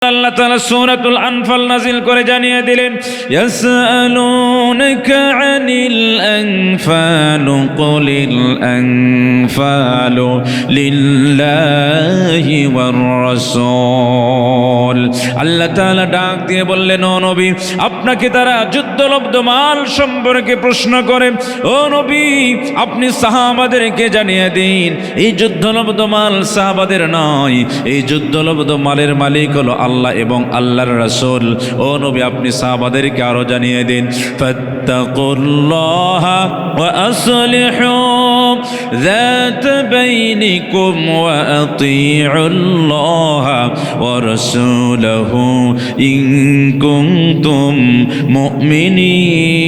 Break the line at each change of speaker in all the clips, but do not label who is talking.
আল্লাহ তাআলা সূরাতুল আনফাল নাযিল করে জানিয়ে দিলেন, ইয়াসআলুনাকা আনিল আনফাল কুলিল আনফালু লিল্লাহি ওয়ার রাসূল। আল্লাহ তাআলা ডাক দিয়ে বললেন, ও নবী, আপনাকে তারা যুদ্ধলব্ধ মাল সম্পর্কে প্রশ্ন করে। ও নবী, আপনি সাহাবাদেরকে জানিয়ে দিন, এই যুদ্ধলব্ধ মাল সাহাবাদের নয়, এই যুদ্ধলব্ধ মালের মালিক হলো আল্লাহ এবং আল্লাহর রাসূল। ও নবী, আপনি সাহাবাদেরকে আরো জানিয়ে দিন, ফাত্তাকুল্লাহা ওয়া আসলিহু যাতা বাইনিকুম ওয়া আতিউল্লাহা ওয়া রাসূলাহু ইন কুনতুম মুমিনিন।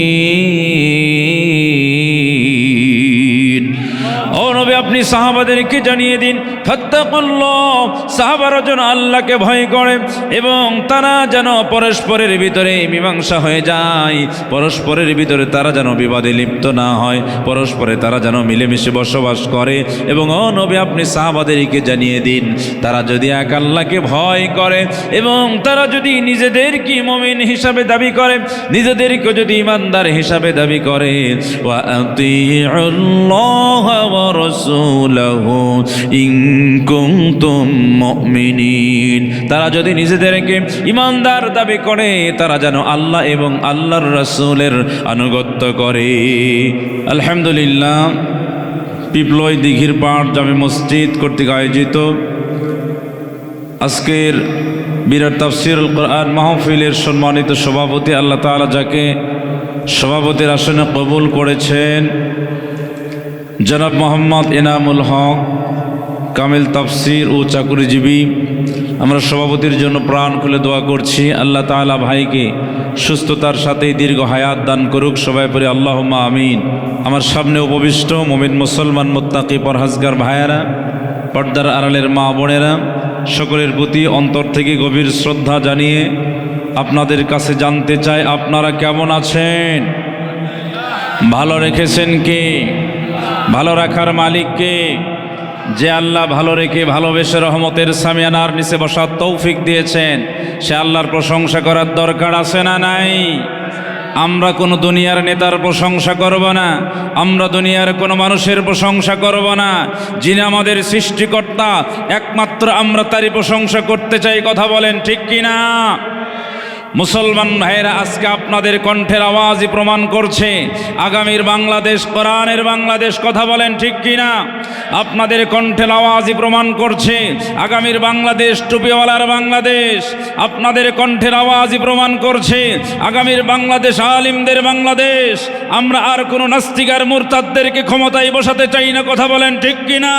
ও নবী, আপনি সাহাবাদেরকে জানিয়ে দিন, ফাত্তাকুল্লাহ, সাহাবারা যেন আল্লাহকে ভয় করে এবং তারা যেন পরস্পরের ভিতরে মীমাংসা হয়ে যায়, পরস্পরের ভিতরে তারা যেন বিবাদে লিপ্ত না হয়, পরস্পরে তারা যেন মিলেমিশে বসবাস করে। এবং ও নবী, আপনি সাহাবাদেরকে জানিয়ে দিন, তারা যদি এক আল্লাহকে ভয় করে এবং তারা যদি নিজেদেরকে মুমিন হিসাবে দাবি করে, নিজেদেরকে যদি ইমানদার হিসাবে দাবি করে, ওয়া আতিউল্লাহ ওয়া রাসূলাহু ইন কুনতুম মুমিনিন, তারা যদি নিজেদেরকে ইমানদার দাবি করে, তারা যেন আল্লাহ এবং আল্লাহর রাসূলের আনুগত্য করে। আলহামদুলিল্লাহ, পিপলয় দিঘির পাড় জামে মসজিদ কর্তৃক আয়োজিত আজকের বিরাট তাফসীরুল কোরআন মাহফিলের সম্মানিত সভাপতি, আল্লাহ তাআলা যাকে সভাপতির আসনে কবুল করেছেন, জনাব মোহাম্মদ এনামুল হক, কামিল তাফসীর ও চাকুরিজীবী, আমরা সভাপতির জন্য প্রাণ খুলে দোয়া করছি। আল্লাহ তাআলা ভাইকে সুস্থতার সাথে দীর্ঘ হায়াত দান করুক, সবাই পড়ে আল্লাহুম্মা আমিন। আমার সামনে উপবিষ্ট মুমিন মুসলমান মুত্তাকি পরহেজগার ভাইয়েরা, পর্দার আড়ালের মা বোনেরা, সকলের প্রতি অন্তর থেকে গভীর শ্রদ্ধা জানিয়ে আপনাদের কাছে জানতে চাই, আপনারা কেমন আছেন? ভালো রেখেছেন কে? ভালো রাখার মালিক কে? যে আল্লাহ ভালো রেখে ভালোবেসে রহমতের সামিয়ানার নিচে বসার তৌফিক দিয়েছেন, সে আল্লাহর প্রশংসা করার দরকার আছে না নাই? আমরা কোনো দুনিয়ার নেতার প্রশংসা করব না, আমরা দুনিয়ার কোনো মানুষের প্রশংসা করব না, যিনি আমাদের সৃষ্টিকর্তা একমাত্র আমরা তারই প্রশংসা করতে চাই। কথা বলেন ঠিক কিনা? মুসলমান ভাইয়েরা, আজকে আপনাদের কণ্ঠের আওয়াজই প্রমাণ করছে আগামীর বাংলাদেশ কোরআনের বাংলাদেশ। কথা বলেন ঠিক কিনা? আপনাদের কণ্ঠের আওয়াজই প্রমাণ করছে আগামীর বাংলাদেশ টুপিওয়ালার বাংলাদেশ। আপনাদের কণ্ঠের আওয়াজই প্রমাণ করছে আগামীর বাংলাদেশ আলিমদের বাংলাদেশ। আমরা আর কোনো নাস্তিকার মুরতাদদেরকে ক্ষমতায় বসাতে চাই না। কথা বলেন ঠিক কিনা?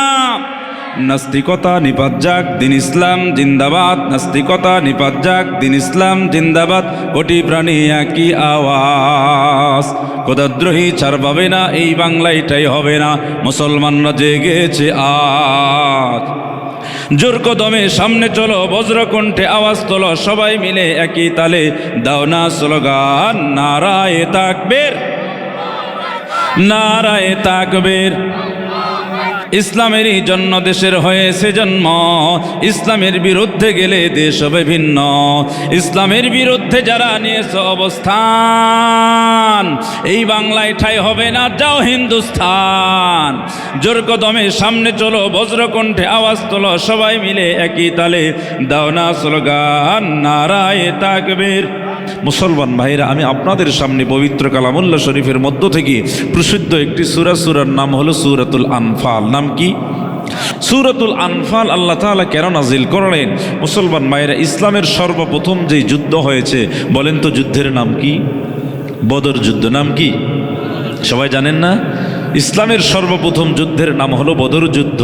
নাস্তিকতা নিপাত যাক, দিন ইসলাম জিন্দাবাদ। নাস্তিকতা নিপাত যাক, দিন ইসলাম জিন্দাবাদ। কোটি প্রাণী একই আওয়াজ, খোদাদ্রোহী ছাড় পাবে না, এই বাংলাটাই হবে না। মুসলমানরা জেগেছে আজ, জোর কদমে সামনে চলো, বজ্রকণ্ঠে আওয়াজ তোলো, সবাই মিলে একই তালে দাও না স্লোগান, নারায়ে তাকবীর, নারায়ে তাকবীর। ইসলামেরই জন্য দেশের হয়েছে জন্ম, ইসলামের বিরুদ্ধে গেলে দেশ হবে ভিন্ন। ইসলামের বিরুদ্ধে যারা নিয়েছে অবস্থান, এই বাংলায় ঠাঁই হবে না, যাও হিন্দুস্তান। জোর কদমে সামনে চলো, বজ্রকণ্ঠে আওয়াজ তোলো, সবাই মিলে একই তালে দাও না স্লোগান, নারায়ে তাকবীর। মুসলমান ভাইরা, আমি আপনাদের সামনে পবিত্র কালামুল্লাহ শরীফের মধ্য থেকে প্রসিদ্ধ একটি সূরার নাম হলো সূরাতুল আনফাল। নাম কি? সূরাতুল আনফাল। আল্লাহ তাআলা কেন নাজিল করলেন? মুসলমান ভাইরা, ইসলামের সর্বপ্রথম যে যুদ্ধ হয়েছে, বলেন তো যুদ্ধের নাম কি? বদর যুদ্ধ। নাম কি? সবাই জানেন না? ইসলামের সর্বপ্রথম যুদ্ধের নাম হলো বদর যুদ্ধ।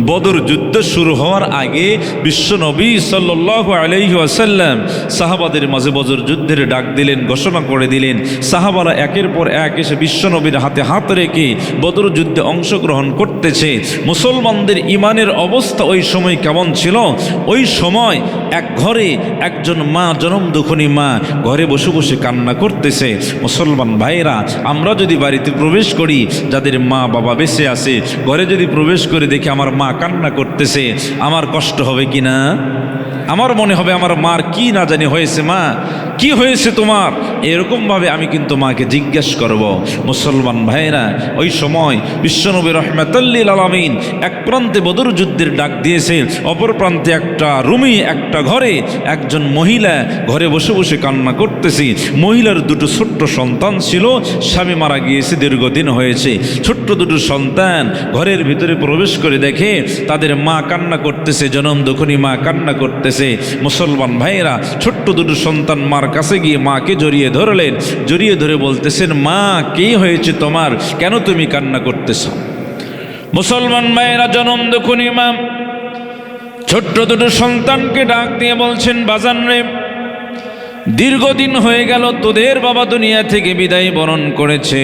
বদর যুদ্ধ শুরু হওয়ার আগে বিশ্ব নবী সাল্লাল্লাহু আলাইহি ওয়াসাল্লাম সাহাবাদের মাঝে বদর যুদ্ধের ডাক দিলেন, ঘোষণা করে দিলেন। সাহাবারা একের পর এক এসে বিশ্ব নবীর হাতে হাত রেখে বদর যুদ্ধে অংশগ্রহণ করতেছে। মুসলমানদের ইমানের অবস্থা ওই সময় কেমন ছিল? ওই সময় এক ঘরে একজন মা, জনম দুঃখিনী মা, ঘরে বসে বসে কান্না করতেছে। মুসলমান ভাইরা, আমরা যদি বাড়িতে প্রবেশ করি, যাদের যাদের মা বাবা বেঁচে আছে, ঘরে যদি প্রবেশ করে দেখি আমার মা কান্না করতেছে, আমার কষ্ট হবে কি না? আমার মনে হবে আমার মার কি না জানি হয়েছে, মা কি হয়েছে তোমার? এরকমভাবে আমি কিন্তু মাকে জিজ্ঞেস করব। মুসলমান ভাইরা, ওই সময় বিশ্বনবী রাহমাতুল লিল আলামিন এক প্রান্তে বদর যুদ্ধের ডাক দিয়েছে, অপর প্রান্তে একটা রুমি, একটা ঘরে একজন মহিলা ঘরে বসে বসে কান্না করতেছি। মহিলার দুটো ছোট্ট সন্তান ছিল, স্বামী মারা গিয়েছে, দীর্ঘদিন হয়েছে। ছোট্ট দুটো সন্তান ঘরের ভিতরে প্রবেশ করে দেখে তাদের মা কান্না করতেছে, জনম দুঃখিনী মা কান্না করতেছে। মুসলমান ভাইরা, ছোট্ট দুটো সন্তান মার কাছে গিয়ে মাকে জড়িয়ে ধরলেন, জড়িয়ে ধরে বলতেছেন, মা কি হয়েছে তোমার, কেন তুমি কান্না করতেছ? মুসলমান ভাইরা, জনম দুঃখিনী মা ছোট্ট দুটো সন্তানকে ডাক দিয়ে বলছেন, বাজান রে, দীর্ঘদিন হয়ে গেল তোদের বাবা দুনিয়া থেকে বিদায় বরণ করেছে।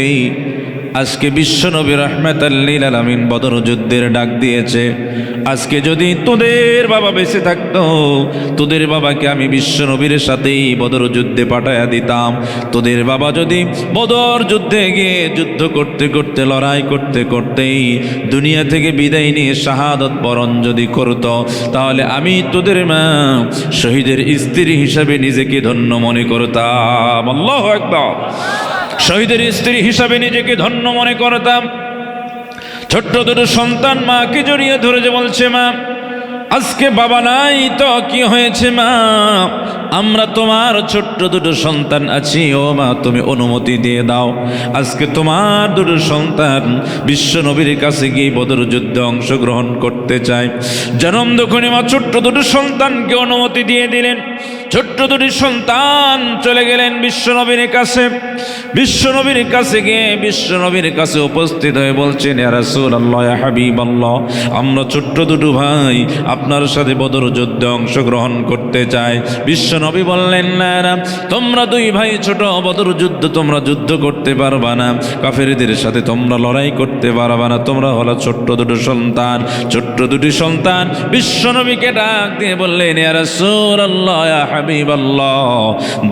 আজকে বিশ্বনবী রাহমাতুল লিল আলামিন বদর যুদ্ধের ডাক দিয়েছে। আজকে যদি তোদের বাবা বেঁচে থাকতো, তোদের বাবাকে আমি বিশ্বনবীর সাথেই বদর যুদ্ধে পাঠাইয়া দিতাম। তোদের বাবা যদি বদর যুদ্ধে গিয়ে যুদ্ধ করতে করতে, লড়াই করতে করতেই দুনিয়া থেকে বিদায় নিয়ে শাহাদত বরণ যদি করত, তাহলে আমি তোদের মা শহীদের স্ত্রী হিসাবে নিজেকে ধন্য মনে করতাম। আল্লাহু আকবার। শহীদের স্ত্রী হিসাবে নিজেকে ধন্য মনে করতাম। ছোট্ট দুটো সন্তান মাকে জড়িয়ে ধরে যে বলছে, মা আজকে বাবা নাই তো কি হয়েছে মা, আমরা তোমার ছোট্ট দুটো সন্তান আছি, ও মা তুমি অনুমতি দিয়ে দাও, আজকে তোমার দুটো সন্তান বিশ্ব নবীর কাছে গিয়ে বদর যুদ্ধে অংশগ্রহণ করতে চায়। জনম দুঃখিনী মা ছোট্ট দুটো সন্তানকে অনুমতি দিয়ে দিলেন। ছোট্ট দুটি সন্তান চলে গেলেন বিশ্বনবীর কাছে। বিশ্বনবীর কাছে গিয়ে বিশ্বনবীর কাছে উপস্থিত হয়ে বলছেন, ইয়া রাসূলুল্লাহ, ইয়া হাবিবাল্লাহ, আমরা ছোট্ট দুটো ভাই আপনার সাথে বদর যুদ্ধে অংশগ্রহণ করতে চাই। বিশ্বনবী বললেন, না না, তোমরা দুই ভাই ছোট, বদর যুদ্ধ তোমরা যুদ্ধ করতে পারবা না, কাফেরদের সাথে তোমরা লড়াই করতে পারবা না, তোমরা হলো ছোট্ট দুটো সন্তান। ছোট্ট দুটি সন্তান বিশ্বনবীকে ডাক দিয়ে বললেন, ইয়া রাসূলুল্লাহ, ইয়া হাবিবাল্লাহ,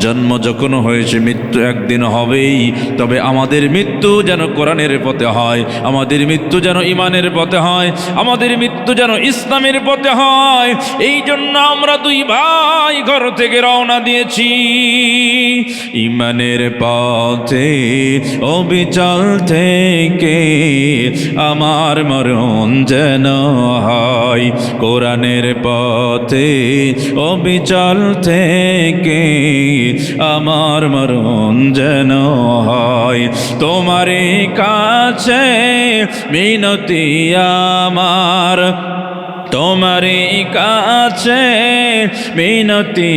জন্ম যখন হয়েছে মৃত্যু একদিন হবেই, তবে আমাদের মৃত্যু যেন কোরআনের পথে হয়, আমাদের মৃত্যু যেন ঈমানের পথে হয়, আমাদের মৃত্যু যেন ইসলামের পথে হয়। এই জন্য আমরা দুই ভাই ঘর থেকে রওনা দিয়েছি ঈমানের পথে, অবিচল থেকে আমার মরণ যেন হয়, কোরআনের পথে অবিচল থেকে আমার মরণ যেন হয়। তোমার কাছে মিনতি আমার, তোমার কাছে মিনতি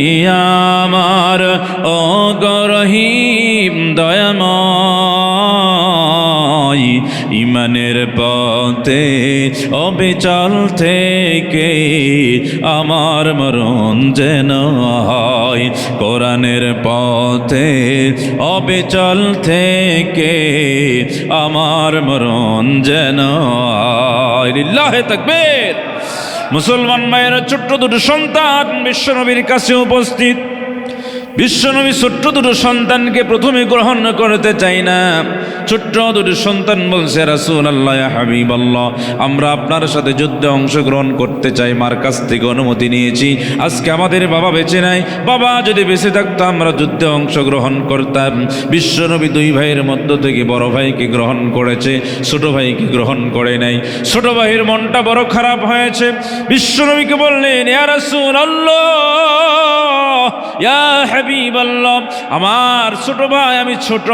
আমার, ও রহিম দয়াময়, ঈমানের পথে অবিচল থেকে আমার মরণ যেন হয়, কোরআনের পথে অবিচল থেকে আমার মরণ যেন হয়। লিল্লাহে তাকবীর। মুসলমান মায়েরা, ছোট্ট দুটো সন্তান বিশ্বনবীর কাছে উপস্থিত। বিশ্বনবী ছোট্ট দুটো সন্তানকে প্রথমে গ্রহণ করতে চাই না। ছোট্ট দুটো সন্তান বলছে, রাসূলুল্লাহ, ইয়া হাবিবাল্লাহ, আমরা আপনার সাথে যুদ্ধে অংশগ্রহণ করতে চাই, মার কাছ থেকে অনুমতি নিয়েছি। আজকে আমাদের বাবা বেঁচে নাই, বাবা যদি বেঁচে থাকতো আমরা যুদ্ধে অংশগ্রহণ করতাম। বিশ্বনবী দুই ভাইয়ের মধ্য থেকে বড় ভাইকে গ্রহণ করেছে, ছোট ভাইকে গ্রহণ করে নাই। ছোট ভাইয়ের মনটা বড় খারাপ হয়েছে। বিশ্বনবীকে বললেন, ইয়া রাসূলুল্লাহ, ইয়া হাবিবাল্লাহ, আমার ছোট ভাই, আমি ছোট,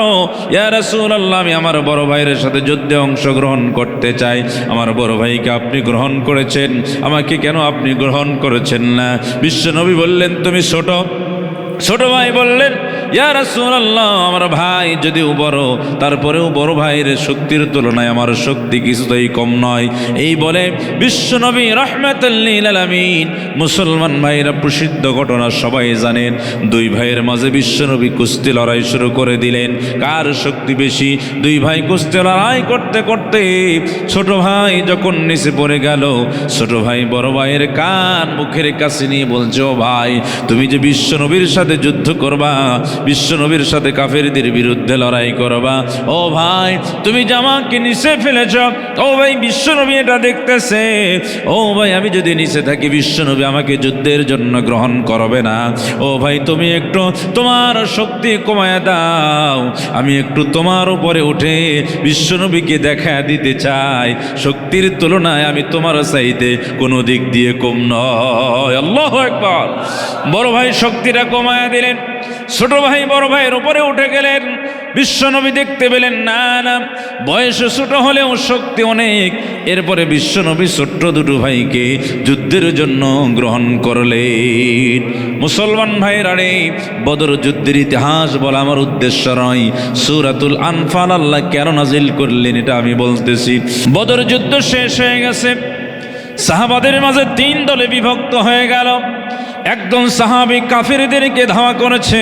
ইয়া রাসূলুল্লাহ, আমি আমার বড় ভাইয়ের সাথে যুদ্ধে অংশগ্রহণ করতে চাই। আমার বড় ভাইকে আপনি গ্রহণ করেছেন, আমাকে কেন আপনি গ্রহণ করেছেন না? বিশ্বনবী বললেন, তুমি ছোট। ছোট ভাই বললেন, ইয়া রাসূলুল্লাহ, আমার ভাই যদিও বড়, তারপরেও বড় ভাইয়ের শক্তির তুলনায় আমার শক্তি কিছুতেই কম নয়। এই বলে বিশ্বনবী রাহমাতুল লিল আলামিন, মুসলমান ভাইরা প্রসিদ্ধ ঘটনা সবাই জানেন, দুই ভাইয়ের মাঝে বিশ্বনবী কুস্তি লড়াই শুরু করে দিলেন। কার শক্তি বেশি? দুই ভাই কুস্তি লড়াই করতে করতে ছোট ভাই যখন নিচে পড়ে গেল, ছোট ভাই বড় ভাইয়ের কান মুখের কাছে নিয়ে বলছে, ও ভাই, তুমি যে বিশ্বনবীর সাথে যুদ্ধ করবা, বিশ্বনবীর সাথে কাফেরদের বিরুদ্ধে লড়াই করবা। ও ভাই তুমি জামাকে নিচে ফেলেছ, ও ভাই বিশ্বনবী এটা দেখতেছে। ও ভাই আমি যদি নিচে থাকি বিশ্বনবী আমাকে যুদ্ধের জন্য গ্রহণ করবে না। ও ভাই তুমি একটু তোমার শক্তি কমায় দাও, আমি একটু তোমার উপরে উঠে বিশ্বনবীকে দেখা দিতে চাই। শক্তির তুলনায় আমি তোমার চাইতে কোনো দিক দিয়ে কম নয়। আল্লাহু আকবার। বড় ভাই শক্তিটা কমায় দিলেন, ছোট ভাই বড় ভাইয়ের উপরে উঠে গেলেন। বিশ্বনবী দেখতে পেলেন না না বয়সে ছোট হলেও শক্তি অনেক। এরপরে বিশ্বনবী ছোট্ট দুটো ভাইকে যুদ্ধের জন্য গ্রহণ করলেন। মুসলমান ভাইয়েরা রে, বদর যুদ্ধের ইতিহাস বলা আমার উদ্দেশ্য নয়। সূরাতুল আনফাল আল্লাহ কেন নাজিল করলেন এটা আমি বলতেছি। বদর যুদ্ধ শেষ হয়ে গেছে, সাহাবাদের মাঝে 3 দলে বিভক্ত হয়ে গেল। একজন সাহাবী কাফেরদেরকে ধাওয়া করেছে,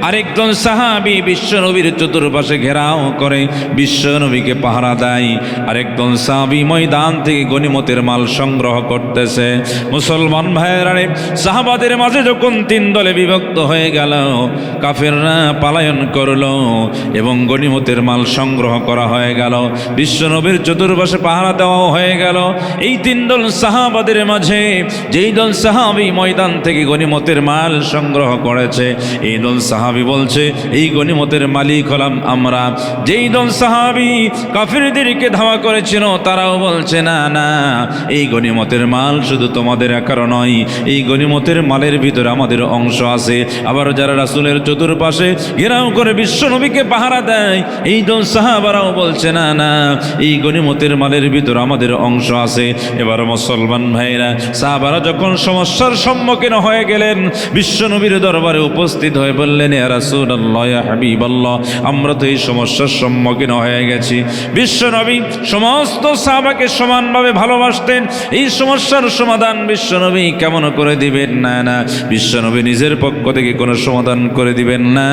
আরেকজন সাহাবী বিশ্বনবীর চতুর্পাশে ঘেরাও করে বিশ্বনবীকে পাহারা দেয়, আরেকজন সাহাবী ময়দান থেকে গনিমতের মাল সংগ্রহ করতেছে। মুসলমান ভাইয়েরা রে, সাহাবাদের মাঝে যখন 3 দলে বিভক্ত হয়ে গেল, কাফেররা পলায়ন করলো এবং গনিমতের মাল সংগ্রহ করা হয়ে গেল, বিশ্বনবীর চতুর্পাশে পাহারা দেওয়া হয়ে গেল। এই 3 দল সাহাবাদের মাঝে যেই দল সাহাবী ময়দান থেকে গনিমতের মাল সংগ্রহ করেছে, এই দল সাহাবী বলছে এই গনিমতের মালিক হলাম আমরা। যেই দল সাহাবী কাফিরদেরকে ধাওয়া করেছিল তারাও বলছে না না, এই গনিমতের মাল শুধু তোমাদের একার নয়, এই গনিমতের মালের ভিতরে আমাদের অংশ আছে। আবার যারা রাসূলের চতুর্পাশে ঘেরাও করে বিশ্বনবীকে পাহারা দেয়, এই দল সাহাবারাও বলছে না না, এই গনিমতের মালের ভিতরে আমাদের অংশ আছে। এবার মুসলমান ভাইরা, সাহাবারা যখন সমস্যার সম্মুখীন হয়ে গেলেন, বিশ্বনবীর দরবারে উপস্থিত হয়ে বললেন, ইয়া রাসূলুল্লাহ, ইয়া হাবিবাল্লাহ, আমরা তো এই সমস্যার সম্মুখীন হয়ে গেছি। বিশ্বনবী সমস্ত সাহাবাকে সমানভাবে ভালোবাসতেন, এই সমস্যার সমাধান বিশ্বনবী কেমন করে দিবেন? না না, বিশ্বনবী নিজের পক্ষ থেকে কোনো সমাধান করে দিবেন না।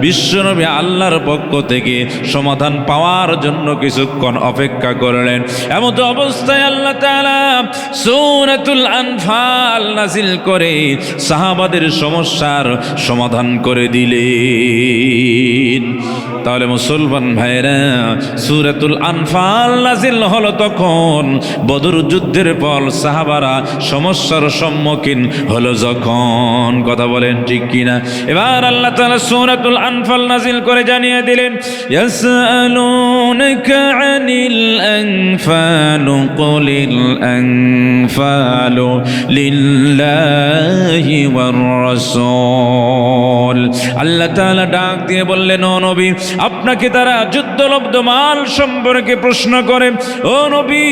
বিশ্বনবী আল্লাহর পক্ষ থেকে সমাধান পাওয়ার জন্য কিছুক্ষণ অপেক্ষা করলেন। এমত অবস্থায় আল্লাহ তাআলা সূরাতুল আনফাল নাজিল করে সাহাবাদের সমস্যার সমাধান করে দিলেন। তাহলে মুসলমান ভাইরা, সূরাতুল আনফাল নাজিল হলো তখন বদর যুদ্ধের পর সাহাবারা সমস্যার সম্মুখীন হলো যখন। কথা বলেন ঠিক কিনা? এবার আল্লাহ তাআলা সূরাতুল আনফাল নাজিল করে জানিয়ে দিলেন, ইয়াসআলুনাকা আনিল আনফাল কুলিল আনফালু লিল্লাহি ওয়ার রাসূল। আল্লাহ তাআলা ডাক দিয়ে বললেন, ও নবী, আপনাকে তারা যুদ্ধলব্ধ মাল সম্পর্কে প্রশ্ন করে। ও নবী,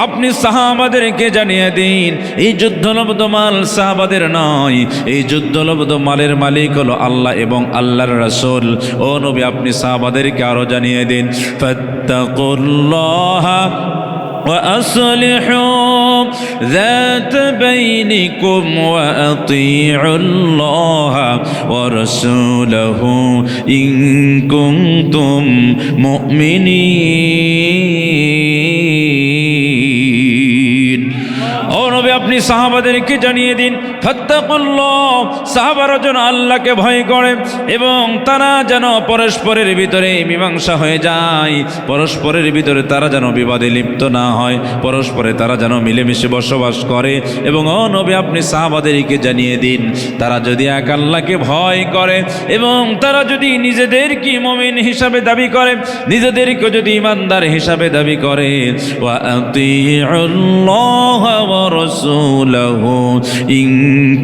আপনি সাহাবাদেরকে জানিয়ে দিন এই যুদ্ধলব্ধ মাল সাহাবাদের নয়, এই যুদ্ধলব্ধ মালের মালিক হলো আল্লাহ এবং আল্লাহর রাসূল। ও নবী, আপনি সাহাবাদেরকে আরো জানিয়ে দিন, ফাত্তাকুল্লাহা وأصلحوا ذات بينكم وأطيعوا الله ورسوله إن كنتم مؤمنين। আপনি সাহাবাদেরকে জানিয়ে দিন, ফাত্তাকুল্লাহ, সাহাবারা যেন আল্লাহকে ভয় করে এবং তারা যেন পরস্পরের ভিতরে মীমাংসা হয়ে যায়, পরস্পরের ভিতরে তারা যেন বিবাদে লিপ্ত না হয়, পরস্পরে তারা যেন মিলেমিশে বসবাস করে। এবং ও নবী, আপনি সাহাবাদেরকে জানিয়ে দিন, তারা যদি এক আল্লাহকে ভয় করে এবং তারা যদি নিজেদেরকে মুমিন হিসাবে দাবি করে, নিজেদেরকে যদি ইমানদার হিসাবে দাবি করে, ওয়া আতিউল্লাহ ওয়া রাসূলাহু ইন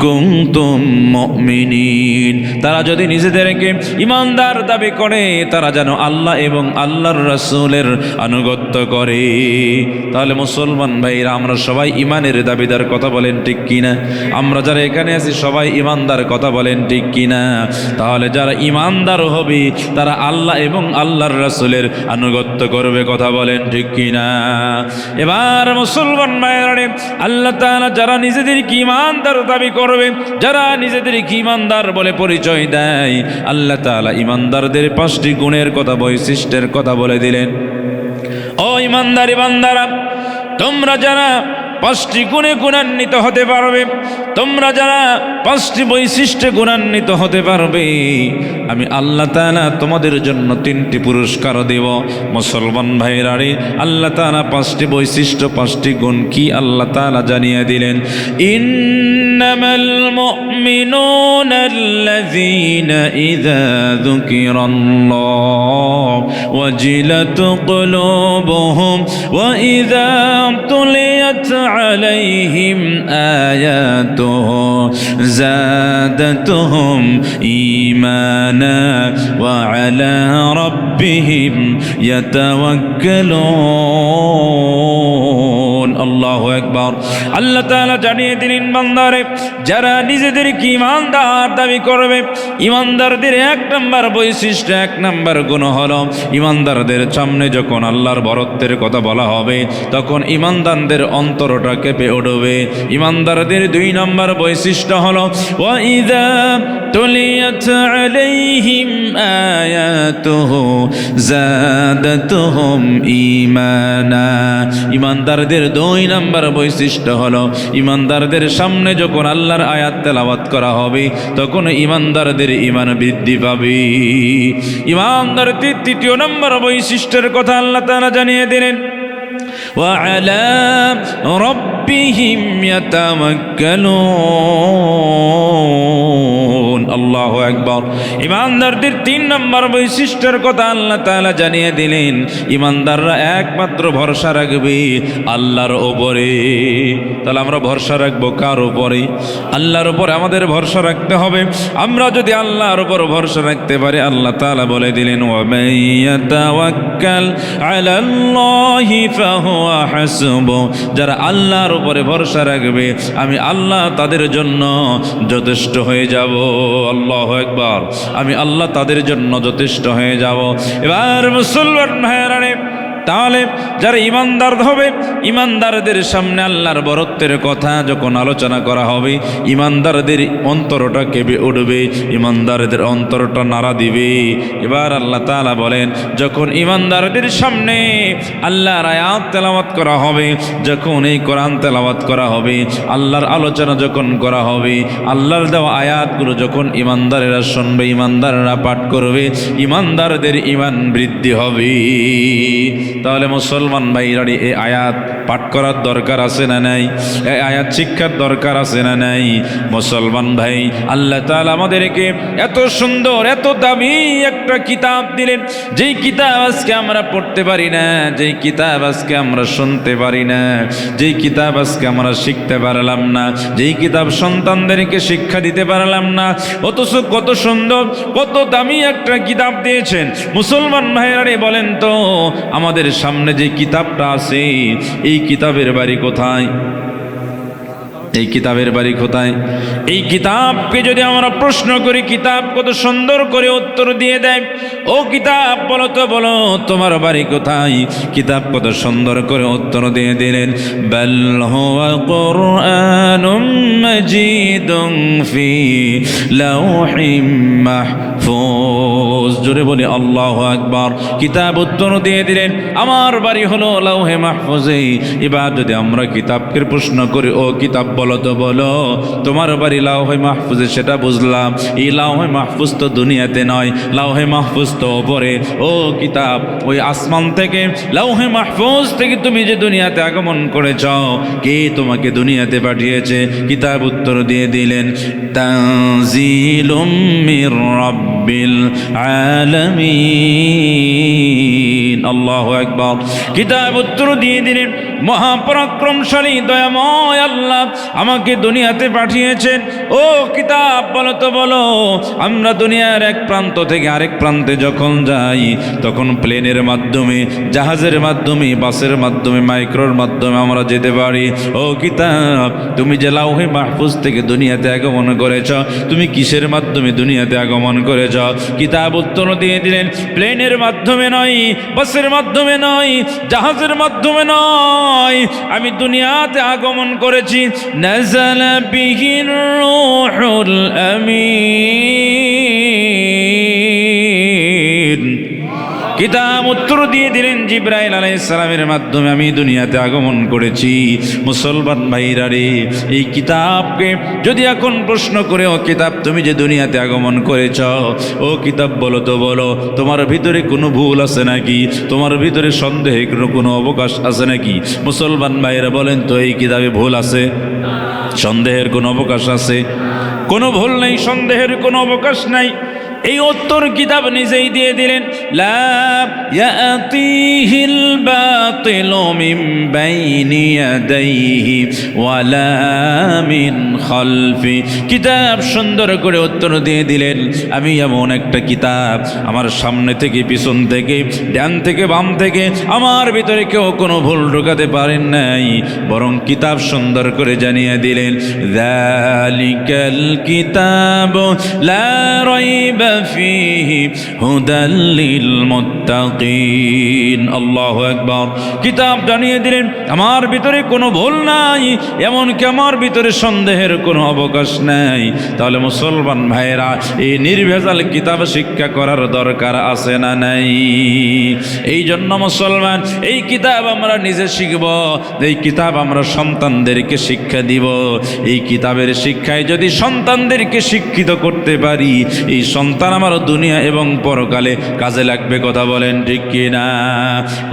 কুনতুম মুমিনিন, তারা যদি নিজেদেরকে ইমানদার দাবি করে, তারা যেন আল্লাহ এবং আল্লাহর রাসূলের আনুগত্য করে। তাহলে মুসলমান ভাইরা, আমরা সবাই ইমানের দাবিদার, কথা বলেন ঠিক কিনা? আমরা যারা এখানে আছি সবাই ইমানদার, কথা বলেন ঠিক কিনা? তাহলে যারা ইমানদার হবে তারা আল্লাহ এবং আল্লাহর রাসূলের আনুগত্য করবে, কথা বলেন ঠিক কিনা? এবার মুসলমান ভাইরা, আল্লাহ তাআলা যারা নিজেদেরকে ইমানদার দাবি করবে, যারা নিজেদেরকে ইমানদার বলে পরিচয় দেয়, আল্লাহ তাআলা ইমানদারদের 5টি গুণের কথা, বৈশিষ্ট্যের কথা বলে দিলেন। ও ইমানদার বান্দারা, তোমরা যারা 5টি গুণে গুণান্বিত হতে পারবে, তোমরা যারা 5টি বৈশিষ্ট্যে গুণান্বিত হতে পারবে, আমি আল্লাহ তাআলা তোমাদের জন্য 3টি পুরস্কার দেব। মুসলমান ভাইরা রে, আল্লাহ তাআলা 5টি বৈশিষ্ট্য, 5টি গুণ কি আল্লাহ তাআলা জানিয়ে দিলেন। ইন্নামাল মুমিনুনা আল্লাযীনা ইযা যুকিরাল্লাহ ওয়াজিলাত কুলুবুহুম ওয়া ইযা তুলিয়াত আলাইহিম আয়াতুহু যাদাতুহুম ঈমানা ওয়া আলা রাব্বিহিম ইয়াতাওয়াক্কালুন। আল্লাহু আকবার। আল্লাহ তাআলা জানিয়ে দিলেন, বান্দারে, যারা নিজেদেরকে ঈমানদার দাবি করবে, ঈমানদারদের 1 নম্বর বৈশিষ্ট্য, 1 নম্বর গুণ হলো, ঈমানদারদের সামনে যখন আল্লাহর বরত্বের কথা বলা হবে তখন ঈমানদারদের অন্তরটা কেঁপে উঠবে। ঈমানদারদের 2 নম্বর বৈশিষ্ট্য হলো ওয়া ইযা তুলিয়াত আলাইহিম আয়াতুহু যাদাতুহুম ঈমানা। ঈমানদারদের 2 নম্বর বৈশিষ্ট্য হলো, ঈমানদারদের সামনে যখন আল্লাহর আয়াত তেলাওয়াত করা হবে তখন ঈমানদারদের ঈমান বৃদ্ধি পাবে। ঈমানদারদের 3য় নম্বর বৈশিষ্ট্যের কথা আল্লাহ তাআলা জানিয়ে দিলেন, ওয়া আলা রাব্বিহিম ইয়াতাওয়াক্কালুন। আল্লাহু আকবার। ঈমানদারদের 3 নম্বর বৈশিষ্ট্যের কথা আল্লাহ তাআলা জানিয়ে দিলেন, ঈমানদাররা একমাত্র ভরসা রাখবে আল্লাহর উপরে। তাহলে আমরা ভরসা রাখবো কার উপরে? আল্লাহর উপরে আমাদের ভরসা রাখতে হবে। আমরা যদি আল্লাহর উপর ভরসা রাখতে পারি, আল্লাহ তাআলা বলে দিলেন, ওয়া মান ইয়াতাওয়াক্কাল আলাল্লাহি ফাহুয়া হাসবুহ। যারা আল্লাহর উপরে ভরসা রাখবে, আমি আল্লাহ তাদের জন্য যথেষ্ট হয়ে যাব। আল্লাহু আকবার। আমি আল্লাহ তাদের জন্য যথেষ্ট হয়ে যাব। এবার মুসলমান ভাইরা, তাহলে যারা ঈমানদার হবে, ঈমানদারদের সামনে আল্লাহর বরত্বের কথা যখন আলোচনা করা হবে, ঈমানদারদের অন্তরটা কেঁপে উঠবে, ঈমানদারদের অন্তরটা নাড়া দিবে। এবার আল্লাহ তাআলা বলেন, যখন ঈমানদারদের সামনে আল্লাহর আয়াত তেলাওয়াত করা হবে, যখন এই কোরআন তেলাওয়াত করা হবে, আল্লাহর আলোচনা যখন করা হবে, আল্লাহর দেওয়া আয়াতগুলো যখন ঈমানদারেরা শুনবে, ঈমানদাররা পাঠ করবে, ঈমানদারদের ঈমান বৃদ্ধি হবে। তাহলে মুসলমান ভাইরা, এই আয়াত পাঠ করার দরকার আছে না নাই? এই আয়াত শিক্ষার দরকার আছে না নাই? মুসলমান ভাই, আল্লাহ তাআলা আমাদেরকে এত সুন্দর, এত দামি একটা কিতাব দিলেন, যেই কিতাব আজকে আমরা পড়তে পারি না, যেই কিতাব আজকে আমরা শুনতে পারি না, যেই কিতাব আজকে আমরা শিখতে পারলাম না, যেই কিতাব সন্তানদেরকে শিক্ষা দিতে পারলাম না, অথচ কত সুন্দর, কত দামি একটা কিতাব দিয়েছেন। মুসলমান ভাইরা, বলেন তো, আমাদের সামনে যে কিতাবটা আছে, এই কিতাবের বাড়ি কোথায়? এই কিতাবের বাড়ি কোথায়? এই কিতাবকে যদি আমরা প্রশ্ন করি, কিতাব কত সুন্দর করে উত্তর দিয়ে দেয়, ও কিতাব বলো তো, বলো তোমার বাড়ি কোথায়? কিতাব কত সুন্দর করে উত্তর দিয়ে দিলেন, বাল হুয়া কুরআনুম মাজিদুন ফি লাওহিম মাহফুজ। জোরে বলি আল্লাহু আকবার। কিতাব উত্তর দিয়ে দিলেন, আমার বাড়ি হলো লাওহে মাহফুজে। এবার যদি আমরা কিতাবকে প্রশ্ন করি, ও কিতাব বলো তো, বলো তোমার বাড়ি লাওহে মাহফুজে, সেটা বুঝলাম। এই লাওহে মাহফুজ তো দুনিয়াতে নয়, লাওহে মাহফুজ তো ওপরে। ও কিতাব, ওই আসমান থেকে, লাওহে মাহফুজ থেকে তুমি যে দুনিয়াতে আগমন করেছ, কে তোমাকে দুনিয়াতে পাঠিয়েছে? কিতাব উত্তর দিয়ে দিলেন, তানজিলুম মির রাব্বিল আলামিন। আল্লাহু আকবার। কিতাব উত্তর দিয়ে দিলেন, মহাপরাক্রমশালী দয়াময় আল্লাহ আমাকে দুনিয়াতে পাঠিয়েছেন। ও কিতাব বলো তো, বলো আমরা দুনিয়ার এক প্রান্ত থেকে আরেক প্রান্তে যখন যাই, তখন প্লেনের মাধ্যমে, জাহাজের মাধ্যমে, বাসের মাধ্যমে, মাইক্রোর মাধ্যমে আমরা যেতে পারি। ও কিতাব, তুমি যে লাওহে মাহফুজ থেকে দুনিয়াতে আগমন করেছ, তুমি কিসের মাধ্যমে দুনিয়াতে আগমন করেছ? কিতাব উত্তর দিয়ে দিলেন, প্লেনের মাধ্যমে নয়, বাসের মাধ্যমে নয়, জাহাজের মাধ্যমে নয়, আমি দুনিয়াতে আগমন করেছি নাযালা বিহির রূহুল আমিন। কিতাব উত্তর দিয়ে দিলেন, জিবরাইল আলাইহিস সালামের মাধ্যমে আমি দুনিয়াতে আগমন করেছি। মুসলমান ভাইরা রে, এই কিতাবকে যদি এখন প্রশ্ন করে, ও কিতাব তুমি যে দুনিয়াতে আগমন করেছ, ও কিতাব বলো তো বলো, তোমার ভিতরে কোনো ভুল আছে নাকি? তোমার ভিতরে সন্দেহের কোনো অবকাশ আছে নাকি? মুসলমান ভাইরা বলেন তো, এই কিতাবে ভুল আছে? সন্দেহের কোনো অবকাশ আছে? কোনো ভুল নেই, সন্দেহের কোনো অবকাশ নাই। এই উত্তর কিতাব নিজেই দিয়ে দিলেন, লা ইয়াতিহিল বাতিলু মিন বাইনি ইয়াদাইহি ওয়ালা মিন খালফি। কিতাব সুন্দর করে উত্তর দিয়ে দিলেন, আমি এমন একটা কিতাব, আমার সামনে থেকে পিছন থেকে ডান থেকে বাম থেকে আমার ভিতরে কেউ কোনো ভুল ঢোকাতে পারেন নাই। বরং কিতাব সুন্দর করে জানিয়ে দিলেন, যালিকাল কিতাবু লা রাইবা ফীহি হুদাল লিল মুত্তাকিন। আল্লাহু আকবার। কিতাব জানিয়ে দিলেন আমার ভিতরে কোনো ভুল নাই, এমনকি আমার ভিতরে সন্দেহের কোনো অবকাশ নাই। তাহলে মুসলমান ভাইরা, এই নির্ভেজাল কিতাব শিক্ষা করার দরকার আছে না নাই? এই জন্য মুসলমান, এই কিতাব আমরা নিজে শিখব, এই কিতাব আমরা সন্তানদেরকে শিক্ষা দিব। এই কিতাবের শিক্ষায় যদি সন্তানদেরকে শিক্ষিত করতে পারি, এই সন্তান আমার দুনিয়া এবং পরকালে কাজে লাগবে। কথা বলেন ঠিক কিনা?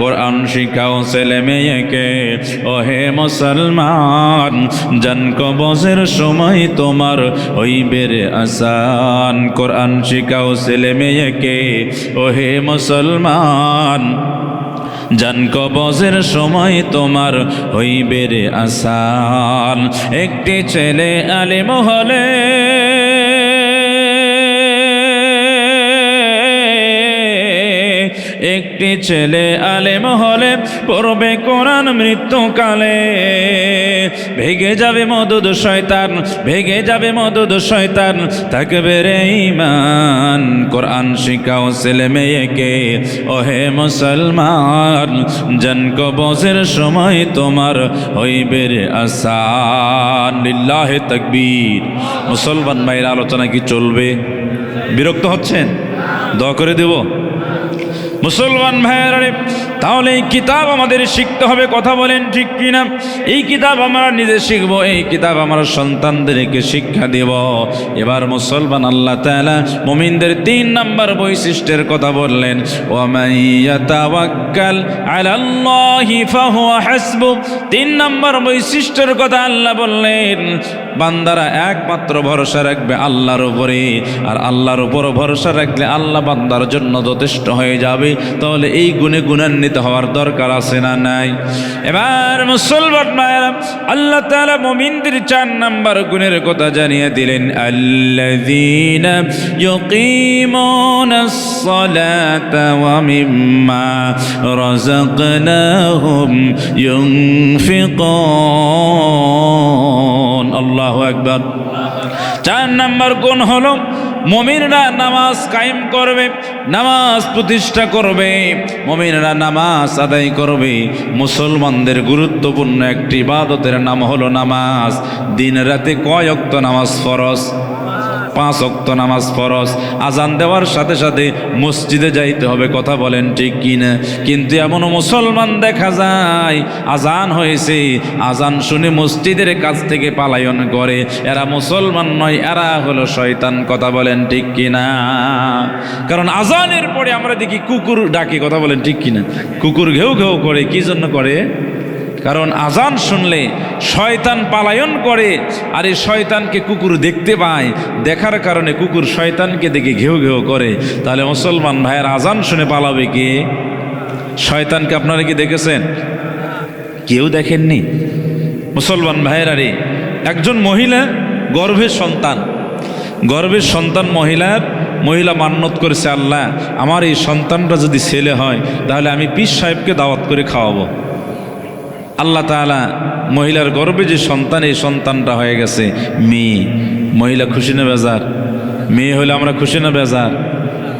কোরআন শিখাও ছেলে মেয়েকে, ওহে মুসলমান, জান কবজের সময় তোমার হইবে রে আসান। কোরআন শিখাও ছেলে মেয়েকে, ওহে মুসলমান, জান কবজের সময় তোমার হইবে রে আসান। একটি ছেলে আলেম হলে, একটি ছেলে আলেম হলে পড়বে কোরআন মৃত্যুকালে। ভেগে যাবে মদদ শয়তান, ভেগে যাবে মদদ শয়তান, থাকবে রে ঈমান। কোরআন শিখাও ছেলে মেয়েকে, ওহে মুসলমান, জান কবজের সময় তোমার হইবে রে আসান। লিল্লাহে তাকবীর। মুসলমান ভাইয়ের আলোচনা কি চলবে? বিরক্ত হচ্ছেন? দোয়া করে দেব মুসলমান ভাইয়েরা। তাহলে এই কিতাব আমাদের শিখতে হবে। কথা বলেন ঠিক কিনা? এই কিতাব আমরা নিজে শিখব, এই কিতাব আমরা সন্তানদেরকে শিক্ষা দেব। এবার মুসলমান, আল্লাহ তাআলা মুমিনদের 3 নম্বর বৈশিষ্ট্যের কথা বললেন, ওয়ামান ইয়াতাওয়াক্কাল আলাল্লাহি ফাহুয়া হাসবু। 3 নম্বর বৈশিষ্ট্যের কথা আল্লাহ বললেন, বান্দারা একমাত্র ভরসা রাখবে আল্লাহর উপরে, আর আল্লাহর উপর ভরসা রাখলে আল্লাহ বান্দার জন্য যথেষ্ট হয়ে যাবে। তাহলে এই গুণে গুণান্বিত হওয়ার দরকার আছে না নাই? এবার মুসলমান ভাইরা, আল্লাহ তাআলা মুমিনদের 4 নম্বর গুণের কথা জানিয়ে দিলেন, আল্লাযীনা ইউকিমুনাস সালাতা ওয়া মিম্মা রাযাকনাহুম ইউনফিকুন। আল্লাহু আকবার। 4 নম্বর গুণ হলো, মুমিনরা নামাজ কায়েম করবে, নামাজ প্রতিষ্ঠা করবে, মুমিনরা নামাজ আদায় করবে। মুসলমানদের গুরুত্বপূর্ণ একটি ইবাদতের নাম হলো নামাজ। দিন রাতে কয় ওয়াক্ত নামাজ ফরজ? 5 ওয়াক্ত নামাজ ফরজ। আজান দেওয়ার সাথে সাথে মসজিদে যাইতে হবে। কথা বলেন ঠিক কিনা? কিন্তু এমনও মুসলমান দেখা যায়, আজান হয়েছে, আজান শুনে মসজিদের কাছ থেকে পালায়ন করে। এরা মুসলমান নয়, এরা হলো শয়তান। কথা বলেন ঠিক কিনা? কারণ আজানের পরে আমরা দেখি কুকুর ডাকে। কথা বলেন ঠিক কিনা? কুকুর ঘেউ ঘেউ করে। কি জন্য করে? কারণ আজান শুনলে শয়তান পালায়ন করে, আর এই শয়তানকে কুকুর দেখতে পায়, দেখার কারণে কুকুর শয়তানকে দেখে ঘেউ ঘেউ করে। তাহলে মুসলমান ভাইয়ের, আজান শুনে পালাবে কে? শয়তানকে আপনারা কি দেখেছেন? কেউ দেখেননি। মুসলমান ভাইয়েরা রে, একজন মহিলা গর্ভের সন্তান, গর্ভের সন্তান মহিলা মান্যত করেছে, আল্লাহ আমার এই সন্তানটা যদি ছেলে হয় তাহলে আমি পীর সাহেবকে দাওয়াত করে খাওয়াবো। আল্লাহ তাআলা মহিলার গর্ভে যে সন্তান, এই সন্তানটা হয়ে গেছে মেয়ে। মহিলা খুশি না বেজার? মেয়ে হলে আমরা খুশি না বেজার?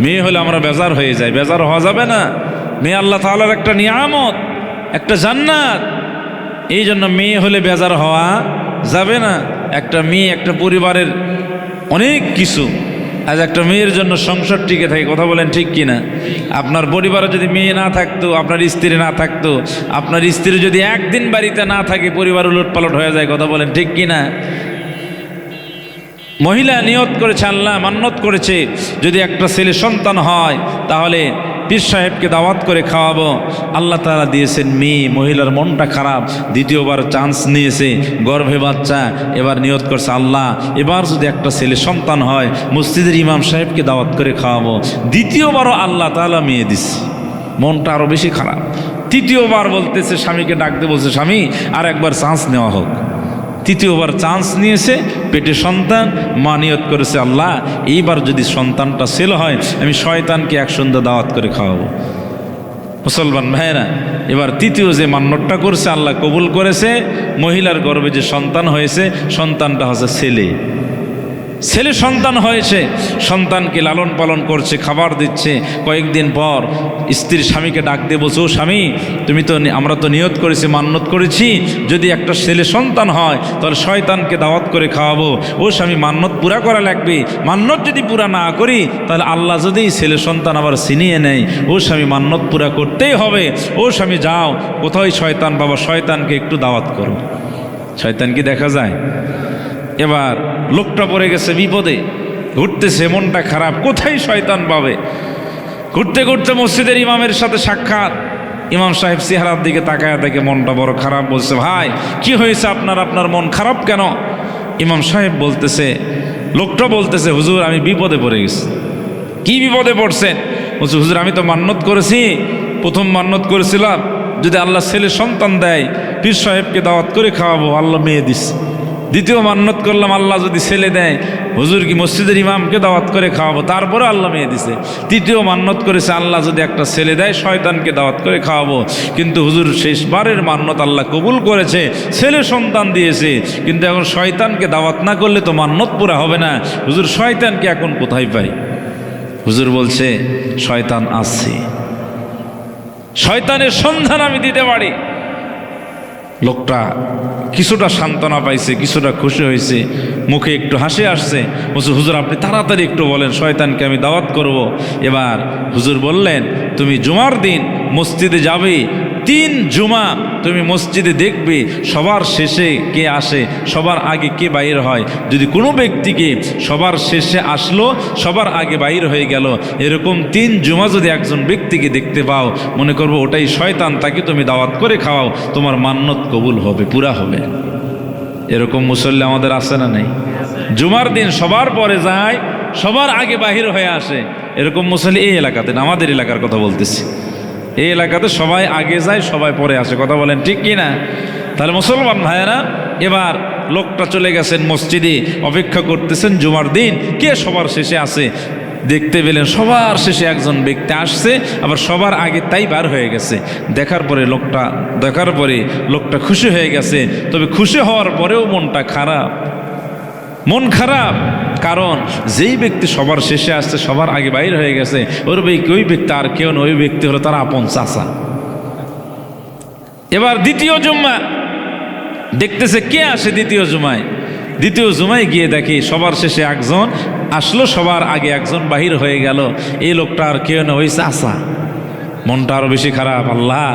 মেয়ে হলে আমরা বেজার হয়ে যাই। বেজার হওয়া যাবে না। মেয়ে আল্লাহ তাআলার একটা নিয়ামত, একটা জান্নাত। এই জন্য মেয়ে হলে বেজার হওয়া যাবে না। একটা মেয়ে একটা পরিবারের অনেক কিছু। আজ একটা মেয়ের জন্য সংসার টিকে থাকে, কথা বলেন ঠিক কিনা? আপনার পরিবারে যদি মেয়ে না থাকতো, আপনার স্ত্রী না থাকতো, আপনার স্ত্রী যদি একদিন বাড়িতে না থাকে, পরিবার উলটপালট হয়ে যায়, কথা বলেন ঠিক কিনা? মহিলা নিয়ত করেছে, আল্লাহ মান্যত করেছে, যদি একটা ছেলে সন্তান হয় তাহলে পীর সাহেবকে দাওয়াত করে খাওয়াবো। আল্লাহ তাআলা দিয়েছেন মেয়ে, মহিলার মনটা খারাপ, দ্বিতীয়বার চান্স নিয়েছে, গর্ভে বাচ্চা, এবার নিয়ত করছে আল্লাহ এবার যদি একটা ছেলে সন্তান হয় মসজিদের ইমাম সাহেবকে দাওয়াত করে খাওয়াবো। দ্বিতীয়বারও আল্লাহ তাআলা মেয়ে দিচ্ছে, মনটা আরও বেশি খারাপ। তৃতীয়বার বলতেছে, স্বামীকে ডাকতে বলছে, স্বামী আর একবার চান্স নেওয়া হোক। তৃতীয়বার চান্স নিয়েছে, পেটে সন্তান, মা নিয়ত করেছে আল্লাহ এইবার যদি সন্তানটা ছেলে হয় আমি শয়তানকে এক সন্ধ্যা দাওয়াত করে খাওয়াবো। মুসলমান ভাইয়েরা, এবার তৃতীয় যে মান্যতটা করছে আল্লাহ কবুল করেছে, মহিলার গর্ভে যে সন্তান হয়েছে সন্তানটা হচ্ছে ছেলে। ছেলে সন্তান হয়েছে, সন্তানকে লালন পালন করছে, খাবার দিচ্ছে। কয়েকদিন পর স্ত্রীর স্বামীকে ডাক দিয়ে বলছে, ও স্বামী তুমি তো, আমরা তো নিয়ত করেছি, মান্যত করেছি, যদি একটা ছেলে সন্তান হয় তাহলে শয়তানকে দাওয়াত করে খাওয়াবো। ও স্বামী মান্যত পুরা করা লাগবে, মান্যত যদি পুরা না করি তাহলে আল্লাহ যদি ছেলে সন্তান আবার ছিনিয়ে নেয়। ও স্বামী মান্যত পুরা করতেই হবে। ও স্বামী যাও, কোথায় শয়তান বাবা, শয়তানকে একটু দাওয়াত করো। শয়তান কি দেখা যায়? এবার লোকটা পড়ে গেছে বিপদে, ঘুরতেছে, মনটা খারাপ, কোথায় শয়তান পাবে। ঘুরতে ঘুরতে মসজিদের ইমামের সাথে সাক্ষাৎ। ইমাম সাহেব চেহারার দিকে তাকায় দেখে মনটা বড় খারাপ, বলছে ভাই কি হয়েছে আপনার, আপনার মন খারাপ কেন? ইমাম সাহেব বলতেছে, লোকটা বলতেছে, হুজুর আমি বিপদে পড়ে গেছি। কি বিপদে পড়ছেন? বলছে হুজুর আমি তো মান্যত করেছি, প্রথম মান্যত করেছিলাম যদি আল্লাহ ছেলে সন্তান দেয় পীর সাহেবকে দাওয়াত করে খাওয়াবো, আল্লাহ মেয়ে দিচ্ছে। দ্বিতীয় মান্যত করলাম আল্লাহ যদি ছেলে দেয় হুজুর কি মসজিদের ইমামকে দাওয়াত করে খাওয়াবো, তারপরে আল্লাহ মেয়ে দিছে। তৃতীয় মান্যত করেছে আল্লাহ যদি একটা ছেলে দেয় শয়তানকে দাওয়াত করে খাওয়াবো। কিন্তু হুজুর শেষবারের মান্যত আল্লাহ কবুল করেছে, ছেলে সন্তান দিয়েছে, কিন্তু এখন শয়তানকে দাওয়াত না করলে তো মান্যত পুরা হবে না। হুজুর শয়তানকে এখন কোথায় পাই? হুজুর বলছে শয়তান আছে, শয়তানের সন্ধান আমি দিতে পারি। লোকটা কিছুটা সান্ত্বনা পাইছে, কিছুটা খুশি হয়েছে, মুখে একটু হাসি আসছে। বলছে হুজুর আপনি তাড়াতাড়ি একটু বলেন, শয়তানকে আমি দাওয়াত করব। এবার হুজুর বললেন তুমি জুমার দিন মসজিদে যাবে, 3 জুমা তুমি মসজিদে দেখবে সবার শেষে কে আসে, সবার আগে কে বাইর হয়। যদি কোনো ব্যক্তিকে সবার শেষে আসলো, সবার আগে বাইর হয়ে গেল, এরকম 3 জুমা যদি একজন ব্যক্তিকে দেখতে পাও, মনে করবো ওটাই শয়তান, তাকে তুমি দাওয়াত করে খাওয়াও, তোমার মান্যত কবুল হবে, পুরা হবে। এরকম মুসল্লি আমাদের আছে না নেই? জুমার দিন সবার পরে যায়, সবার আগে বাহির হয়ে আসে, এরকম মুসল্লি এই এলাকাতে না, আমাদের এলাকার কথা বলতেছি। এই এলাকাতে সবাই আগে যায়, সবাই পরে আসে, কথা বলেন ঠিক কি না? তাহলে মুসলমান ভাইয়েরা, এবার লোকটা চলে গেছেন মসজিদে, অপেক্ষা করতেছেন জুমার দিন কে সবার শেষে আসে। দেখতে পেলেন সবার শেষে একজন ব্যক্তি আসছে, আবার সবার আগে তাই বার হয়ে গেছে। দেখার পরে লোকটা খুশি হয়ে গেছে। তবে খুশি হওয়ার পরেও মনটা খারাপ, মন খারাপ, কারণ যেই ব্যক্তি সবার শেষে আসছে, সবার আগে বাইর হয়ে গেছে, ওই ব্যক্তি আর কেউ না, ওই ব্যক্তি হলো তার আপন চাচা। এবার দ্বিতীয় জুম্মা দেখতেছে কে আসে দ্বিতীয় জুমায়। দ্বিতীয় জুমায় গিয়ে দেখি সবার শেষে একজন আসলো, সবার আগে একজন বাহির হয়ে গেল। এই লোকটা আর কেউ না, ওই চাচা। মনটা আরো বেশি খারাপ, আল্লাহ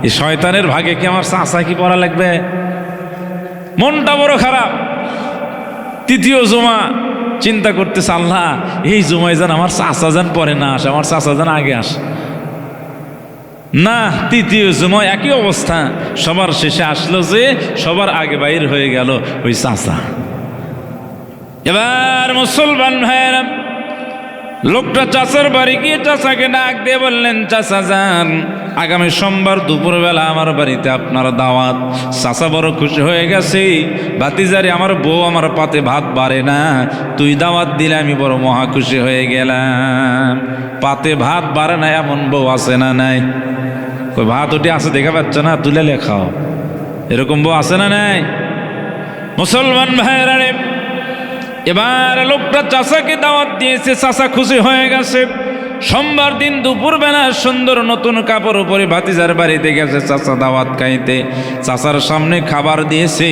এই শয়তানের ভাগে কি আমার চাচা কি পড়া লাগবে? মনটা বড় খারাপ। তৃতীয় জুমা চিন্তা করতেছে, আল্লাহ এই জুমায় যেন আমার চাচা যেন পরে না আসে, আমার চাচা যেন আগে আসে না। তৃতীয় জুমায় একই অবস্থা, সবার শেষে আসলো যে, সবার আগে বাইর হয়ে গেল ওই চাচা। এবার মুসলমান ভাইয়েরা, লোকটা চাচার বাড়ি গিয়ে চাচাকে ডাক দিয়ে বললেন, চাচা যান আগামী সোমবার দুপুরবেলা আমার বাড়িতে আপনার দাওয়াত। চাচা বড় খুশি হয়ে গেছে, ভাতিজারে আমার বউ আমার পাতে ভাত বাড়ে না, তুই দাওয়াত দিলে আমি বড় মহা খুশি হয়ে গেলাম। পাতে ভাত বাড়ে না এমন বউ আছে না নাই? কই ভাত ওটি আছে দেখা পাচ্ছ না, তুলে লেখাও, এরকম বউ আছে না নাই? মুসলমান ভাইয়েরা, এবার লোকটা চাচাকে দাওয়াত দিয়েছে, চাচা খুশি হয়ে গেছে। সোমবার দিন দুপুরবেলা সুন্দর নতুন কাপড় উপরে ভাতিজার বাড়িতে গেছে চাচা দাওয়াত খাইতে। চাচার সামনে খাবার দিয়েছে,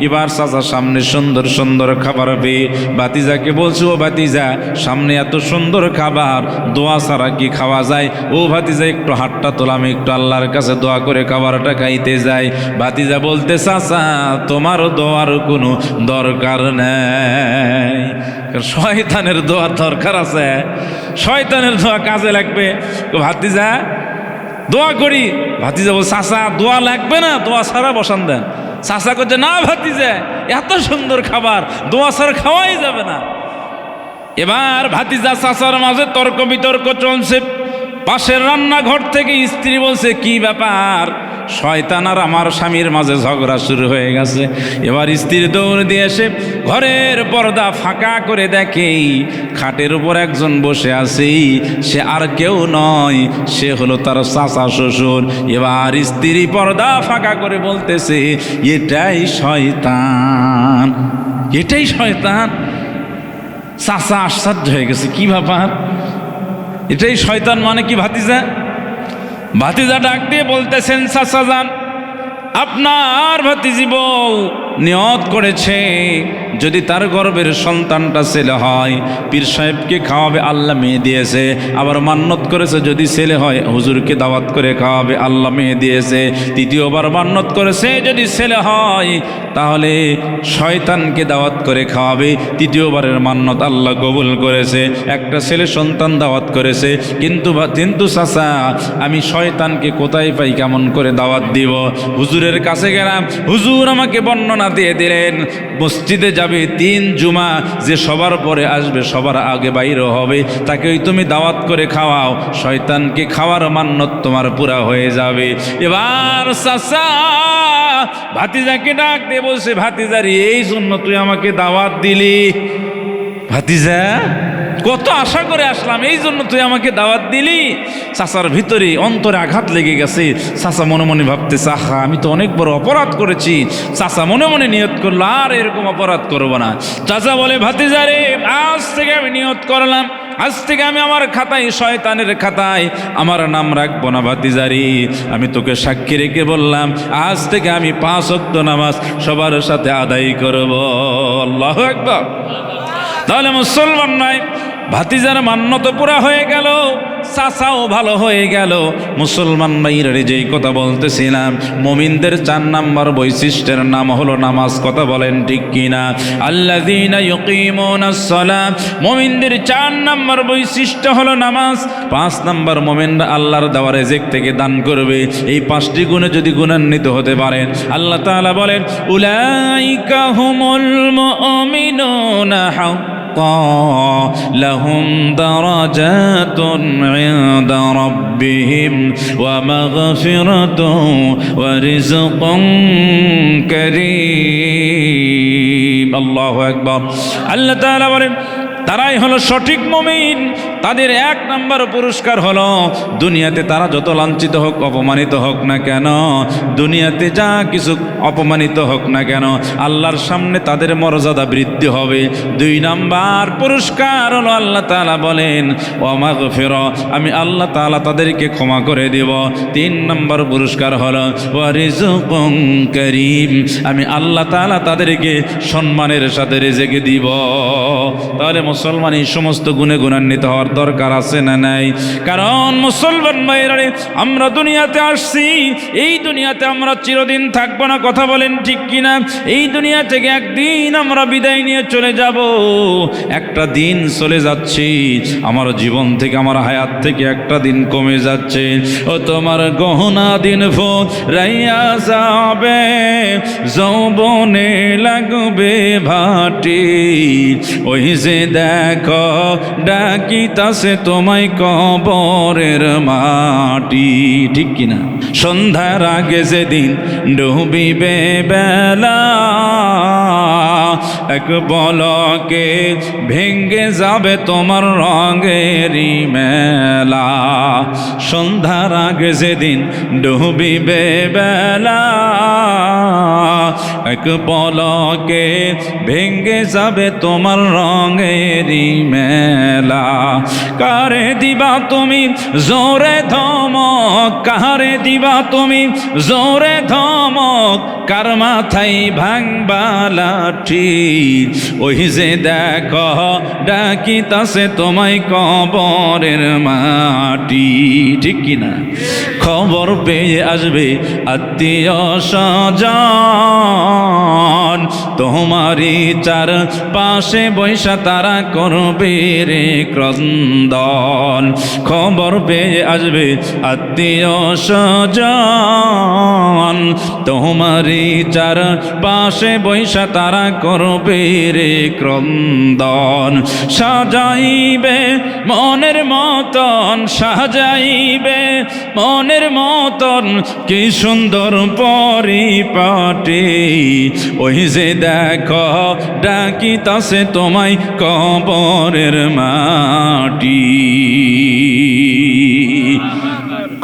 এবার চাচার সামনে সুন্দর সুন্দর খাবার পেয়ে ভাতিজাকে বলছে, ও ভাতিজা সামনে এত সুন্দর খাবার, দোয়া ছাড়া কি খাওয়া যায়? ও ভাতিজা একটু হাতটা তোলাম, একটু আল্লাহর কাছে দোয়া করে খাবারটা খাইতে যাই। ভাতিজা বলতে, চাচা তোমার দোয়ার কোনো দরকার নেই, শয়তানের দোয়ার দরকার আছে, শয়তানের দোয়া কাজে লাগবে। ভাতিজা দোয়া করি। ভাতিজা বল, চাচা দোয়া লাগবে না, দোয়া ছাড়া বসান দেন। চাচা করছে, না ভাতিজা এত সুন্দর খাবার, দোয়া ছাড়া খাওয়াই যাবে না। এবার ভাতিজা চাচার মাঝে তর্ক বিতর্ক চলছে। পাশের রান্নাঘর থেকে স্ত্রী বলছে, কি ব্যাপার? শয়তান আর আমার স্বামীর মাঝে ঝগড়া শুরু হয়ে গেছে। এবার স্ত্রী দৌড় দিয়ে এসে ঘরের পর্দা ফাঁকা করে দেখে খাটের উপর একজন বসে আছে, সে আর কেউ নয়, সে হলো তার চাচা শ্বশুর। এবার স্ত্রী পর্দা ফাঁকা করে বলতেছে, এটাই শয়তান, এটাই শয়তান। চাচা আশ্চর্য হয়ে গেছে, কি ব্যাপার? এটাই শয়তান মানে কি ভাতিজা? ভাতিজা ডাক দিয়ে বলতেছেন, চাচা যান, আপনার ভাতিজি বউ নিয়ত করেছে যদি তার গর্ভের সন্তানটা ছেলে হয় পীর সাহেবকে খাওয়াবে, আল্লাহ মেয়ে দিয়েছে। আবার মান্নত করেছে যদি ছেলে হয় হুজুরকে দাওয়াত করে খাওয়াবে, আল্লাহ মেয়ে দিয়েছে। তৃতীয়বার মান্নত করেছে যদি ছেলে হয় তাহলে শয়তানকে দাওয়াত করে খাওয়াবে। তৃতীয়বারের মান্নত আল্লাহ কবুল করেছে, একটা ছেলে সন্তান দাওয়াত করেছে। কিন্তু চাচা আমি শয়তানকে কোথায় পাই, কেমন করে দাওয়াত দিব? হুজুরের কাছে গেলাম, হুজুর আমাকে বর্ণনা দিয়ে দিলেন, মসজিদে যাবে 3 জুমা, যে সবার পরে আসবে সবার আগে বাইরে হবে, তাকে ওই তুমি দাওয়াত করে খাওয়াও, শয়তানকে খাওয়ার মান্নত তোমার পুরা হয়ে যাবে। এবার চাচা ভাতিজাকে ডাক দিয়ে বলছে, ভাতিজারি এই জন্য তুই আমাকে দাওয়াত দিলি? ভাতিজা কত আশা করে আসলাম, এই জন্য তুই আমাকে দাওয়াত দিলি? চাচার ভিতরে অন্তরে আঘাত লেগে গেছে। চাচা মনে মনে ভাবতেছে, আহা আমি তো অনেক বড় অপরাধ করেছি। চাচা মনে মনে নিয়ত করলো, আর এরকম অপরাধ করবো না। চাচা বলে, ভাতিজারে আজ থেকে আমি নিয়ত করলাম, আজ থেকে আমি আমার খাতায়, শয়তানের খাতায় আমার নাম রাখবো না। ভাতিজারি আমি তোকে সাক্ষী রেখে বললাম, আজ থেকে আমি 5 ওয়াক্ত নামাজ সবার সাথে আদায় করব। আল্লাহু আকবার। তাহলে মুসলমান নয়, ভাতিজার মান্যত পুরা হয়ে গেল, চাচাও ভালো হয়ে গেল। মুসলমান ভাইরা যেই কথা বলতেছিলাম, মুমিনদের 4 নাম্বার বৈশিষ্ট্যের নাম হলো নামাজ। কথা বলেন ঠিক কিনা? আল্লাযীনা ইউকিমুনাস সালাত, মুমিনদের 4 নাম্বার বৈশিষ্ট্য হলো নামাজ। 5 নাম্বার মুমিনরা আল্লাহর দেওয়া রিজিক থেকে দান করবে। এই 5টি গুণে যদি গুণান্বিত হতে পারেন, আল্লাহ তাআলা বলেন, উলাইকা হুমুল মুমিনুনা লাহুম দারাজাতুন ইনদা রাব্বিহিম ওয়া মাগফিরাতুন ওয়া রিজকুন কারীম। আল্লাহু আকবার। আল্লাহ তাআলা বলেন, তারাই হলো সঠিক মুমিন। তাদের 1 নাম্বার পুরস্কার হলো, দুনিয়াতে তারা যত লাঞ্ছিত হোক, অপমানিত হোক না কেন, দুনিয়াতে যা কিছু অপমানিত হোক না কেন, আল্লাহর সামনে তাদের মর্যাদা বৃদ্ধি হবে। 2 নাম্বার পুরস্কার হলো, আল্লাহ তাআলা বলেন, ওয়া মাগফিরা, আমি আল্লাহ তাআলা তাদেরকে ক্ষমা করে দেব। 3 নাম্বার পুরস্কার হলো, ওয়া রিজকুন কারীম, আমি আল্লাহ তাআলা তাদেরকে সম্মানের সাথে রিজিক দিব। তাহলে মুসলমান এই সমস্ত গুণে গুণান্বিত হওয়ার দরকার আছে না নাই? কারণ মুসলমান ভাইরা, আমরা দুনিয়াতে আসছি, এই দুনিয়াতে আমরা চিরদিন থাকবো না। কথা বলেন ঠিক কিনা? এই দুনিয়া থেকে একদিন আমরা বিদায় নিয়ে চলে যাব। একটা দিন চলে যাচ্ছি, আমার জীবন থেকে, আমার হায়াত থেকে একটা দিন কমে যাচ্ছে। ও তোমার গহনা দিন ফুরাইয়া যাবে, যৌবনে লাগবে ভাটি, ওই যে দেখো ডাকিতাছে তোমায় কবরের মাটি। ঠিক কিনা? সন্ধ্যার আগে যেদিন ডুবিবে বেলা, এক পলকে ভেঙ্গে যাবে তোমার রঙেরই মেলা। সন্ধ্যার আগে যেদিন ডুবিবে বেলা, এক পলকে ভেঙ্গে যাবে তোমার রঙেরই মেলা। খেলা। কারে দিবা তুমি জোরে ধমক, কারে দিবা তুমি জোরে ধমক, কার মাথায় ভাঙবা লাঠি। ওই যে দেখো ডাকিতাছে তোমায় কবরের মাটি, ঠিক কিনা? খবর পেয়ে আসবে আত্মীয় স্বজন, তোমারই চার পাশে বৈশা তারা করবে রে ক্রন্দন। খবর পেয়ে আসবে আত্মীয় স্বজন, তোমারই চার পাশে বৈশা তারা করবে রে ক্রন্দন। সাজাইবে মনের মতন, সাজাইবে মনের মতন, কি সুন্দর পরিপাটি। ওই যে দেখো ডাকিতাছে তোমায় কবরের মাটি।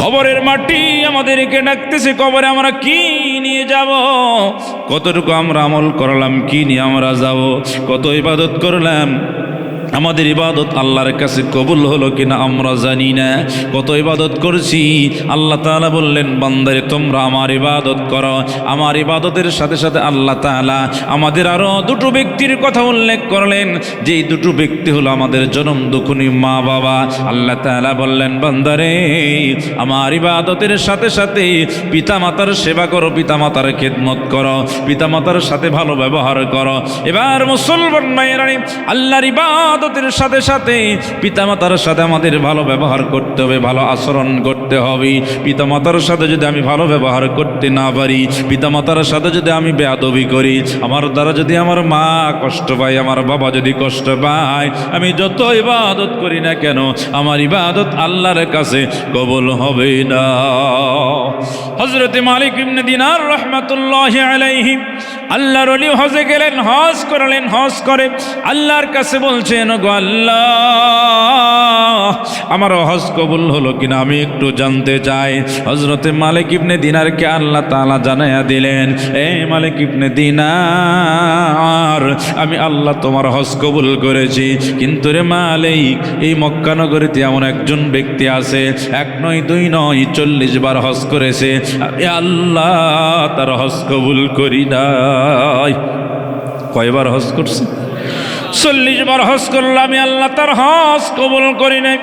কবরের মাটি আমাদেরকে ডাকতেছে, কবরে আমরা কি নিয়ে যাব? কতটুকু আমরা আমল করলাম, কি নিয়ে আমরা যাব? কত ইবাদত করলাম, আমাদের ইবাদত আল্লাহর কাছে কবুল হলো কিনা আমরা জানি না। কত ইবাদত করছি, আল্লাহ তাআলা বললেন বান্দারে তোমরা আমার ইবাদত করো। আমার ইবাদতের সাথে সাথে আল্লাহ তাআলা আমাদের আরো দুটো ব্যক্তির কথা উল্লেখ করলেন, যেই দুটো ব্যক্তি হলো আমাদের জনম দুঃখনী মা বাবা। আল্লাহ তাআলা বললেন বান্দারে আমার ইবাদতের সাথে সাথে পিতামাতার সেবা করো, পিতামাতার খেদমত করো, পিতামাতার সাথে ভালো ব্যবহার করো। এবার মুসলমান ভাইয়েরা, আল্লাহর ইবাদতের সাথে সাথে পিতামাতার সাথে আমাদের ভালো ব্যবহার করতে হবে, ভালো আচরণ করতে হবে। পিতামাতার সাথে যদি আমি ভালো ব্যবহার করতে না পারি, পিতামাতার সাথে যদি আমি বেয়াদবি করি, আমার দ্বারা যদি আমার মা কষ্ট পায়, আমার বাবা যদি কষ্ট পায়, আমি যত ইবাদত করি না কেন আমার ইবাদত আল্লাহর কাছে কবুল হবে না। হযরত মালিক ইবনে দিনার রাহমাতুল্লাহি আলাইহি আল্লাহর ওলি হজে গেলেন, হজ করলেন। হজ করে আল্লাহর কাছে বলছেন, গো আল্লাহ আমার হজ কবুল হলো কিনা আমি একটু জানতে চাই। হযরত মালিক ইবনে দিনারকে আল্লাহ তাআলা জানাইয়া দিলেন, এ মালিক ইবনে দিনার, আমি আল্লাহ তোমার হজ কবুল করেছি, কিন্তু রে মালিক এই মক্কা নগরীতে এমন একজন ব্যক্তি আছে, এক নয় দুই নয় 40 বার হজ করেছে, আমি আল্লাহ তার হজ কবুল করি নাই। কয়বার হজ করছে? 40 বার হজ করল, আমি আল্লাহ তার হজ কবুল করি নাই।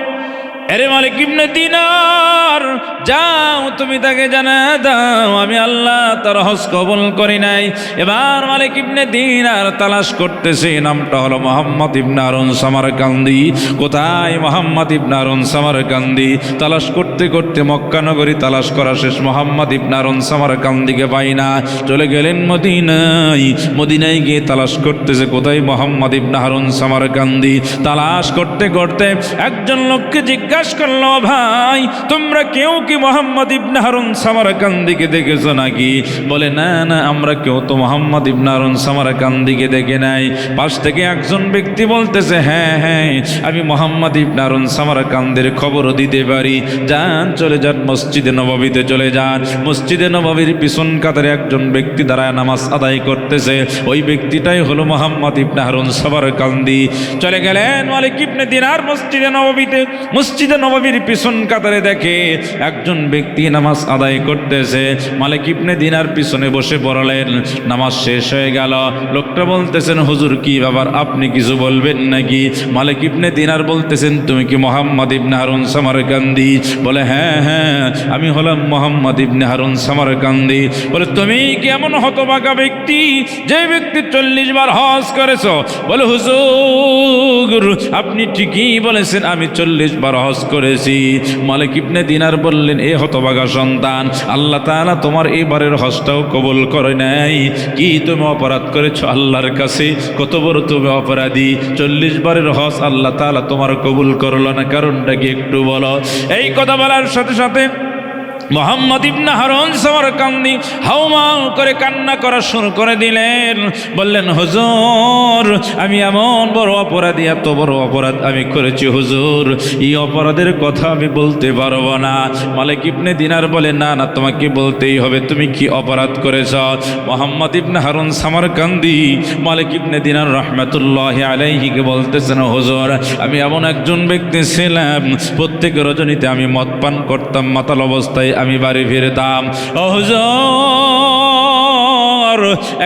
আরে মালিক ইবনে দিনার, যাও তুমি তাকে জানা দাও আমি আল্লাহ তার হজ কবুল করি নাই। এবার মালিক ইবনে দিনার তালাশ করতেছে, নামটা হলো মুহাম্মদ ইবনে হারুন সামারকান্দি। কোথায় মুহাম্মদ ইবনে হারুন সামারকান্দি? তালাশ করতে করতে মক্কা নগরী তালাশ করা শেষ, মুহাম্মদ ইবনে হারুন সামারকান্দিকে পাই না। চলে গেলেন মদিনায়। মদিনায় গিয়ে তালাশ করতেছে কোথায় মুহাম্মদ ইবনে হারুন সামারকান্দি। তালাশ করতে করতে একজন লোককে জিজ্ঞাসা করলো, ভাই তোমরা কেউ কি মুহাম্মদ ইবনে হারুন সামারকান্দিকে দেখেছো নাকি? বলে না না, আমরা কেউ তো মুহাম্মদ ইবনে হারুন সামারকান্দিকে দেখে নাই। পাশ থেকে একজন ব্যক্তি বলতেছে, হ্যাঁ হ্যাঁ আমি মুহাম্মদ ইবনে হারুন সামারকান্দির খবরও দিতে পারি। যান, চলে যান মসজিদে নববীতে চলে যান। মসজিদে নববীর পিছন কাতারে একজন ব্যক্তি দাঁড়ায় নামাজ আদায় করতেছে, ওই ব্যক্তিটাই হলো মুহাম্মদ ইবনে হারুন সামারকান্দি। চলে গেলেন মালিক ইবনে দিনার মসজিদে নববীতে। মসজিদে নববীর পিছন কাতারে দেখে একজন ব্যক্তি নামাজ আদায় করতেছে। মালিক ইবনে দিনার পিছনে বসে পড়লেন। নামাজ শেষ হয়ে গেল। লোকটা বলতেছেন, হুজুর কি ব্যাপার, আপনি কিছু বলবেন নাকি? মালিক ইবনে দিনার বলতেছেন, তুমি কি মুহাম্মদ ইবনে হারুন সামারকান্দি? বলে হ্যাঁ হ্যাঁ আমি হলাম মুহাম্মদ ইবনে হারুন সামারকান্দি। বলে তুমি কি এমন হতভাগা ব্যক্তি যে ব্যক্তি 40 বার হজ করেছো? বলে হুজুর আপনি ঠিকই বলেছেন, আমি 40 বার হজ করেছি। মালিক ইবনে দিনার বললেন, এ হতভাগা সন্তান, আল্লাহ তাআলা তোমার এবারের হজটাও কবুল করে নাই। কি তুমি অপরাধ করেছো আল্লাহর কাছে? কত বড় তুমি অপরাধী। 40 বারের হজ আল্লাহ তাআলা তোমার কবুল করলো না, কারণটা কি একটু বলো? এই কথা বলার সাথে সাথে মোহাম্মদ ইবনে হারুন সামারকান্দি হাউমাউ করে কান্না করা শুরু করে দিলেন। বললেন, হুজুর আমি এমন বড় অপরাধী, এত বড় অপরাধ আমি করেছি হুজুর, এই অপরাধের কথা আমি বলতে পারবো না। মালিক ইবনে দিনার বলে, না না, তোমাকে বলতেই হবে, তুমি কি অপরাধ করেছ? মোহাম্মদ ইবনে হারুন সামারকান্দি মালিক ইবনে দিনার রাহমাতুল্লাহি আলাইহিকে বলতেছেন, হুজুর আমি এমন একজন ব্যক্তি ছিলাম, প্রত্যেক রজনীতে আমি মদ পান করতাম, মাতাল অবস্থায় আমি বাড়ি ফিরতাম। ও হুজুর,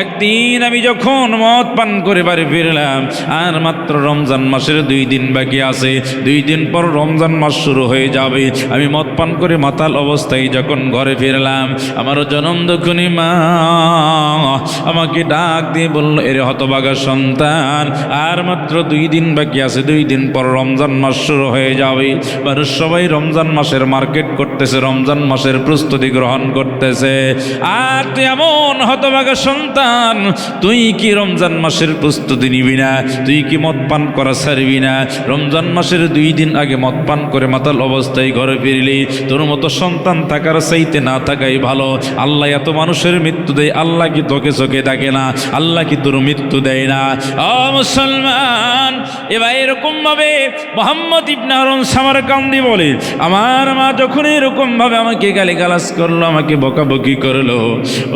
একদিন আমি যখন মদ পান করে বাড়ি ফিরলাম, আর মাত্র রমজান মাসের 2 দিন বাকি আছে, 2 দিন পর রমজান মাস শুরু হয়ে যাবে। আমি মদ পান করে মাতাল অবস্থায় যখন ঘরে ফিরলাম, আমার জনম দুঃখিনী মা আমাকে ডাক দিয়ে বলল, এরে হতভাগা সন্তান, আর মাত্র 2 দিন বাকি আছে, 2 দিন পর রমজান মাস শুরু হয়ে যাবে। মানুষ সবাই রমজান মাসের মার্কেট করতেছে, রমজান মাসের প্রস্তুতি গ্রহণ করতেছে, আর তুই এমন হতভাগা সন্তান, তুই কি রমজান মাসের প্রস্তুতি নিবি না? তুই কি মদ পান করা ছাড়বি না? রমজান মাসের 2 দিন আগে মদ পান করে মাতাল অবস্থায় ঘরে ফিরলি। তোর মতো সন্তান থাকার চাইতে না থাকাই ভালো। আল্লাহ এত মানুষের মৃত্যু দেয়, আল্লাহ কি তোকে চোখে দেখে না? আল্লাহ কি তোর মৃত্যু দেয় না? ও মুসলমান, এবার এরকম ভাবে মোহাম্মদ ইবনে হারুন সামারকান্দি বলে, আমার মা যখন এরকম ভাবে আমাকে গালিগালাজ করলো, আমাকে বকাবকি করলো,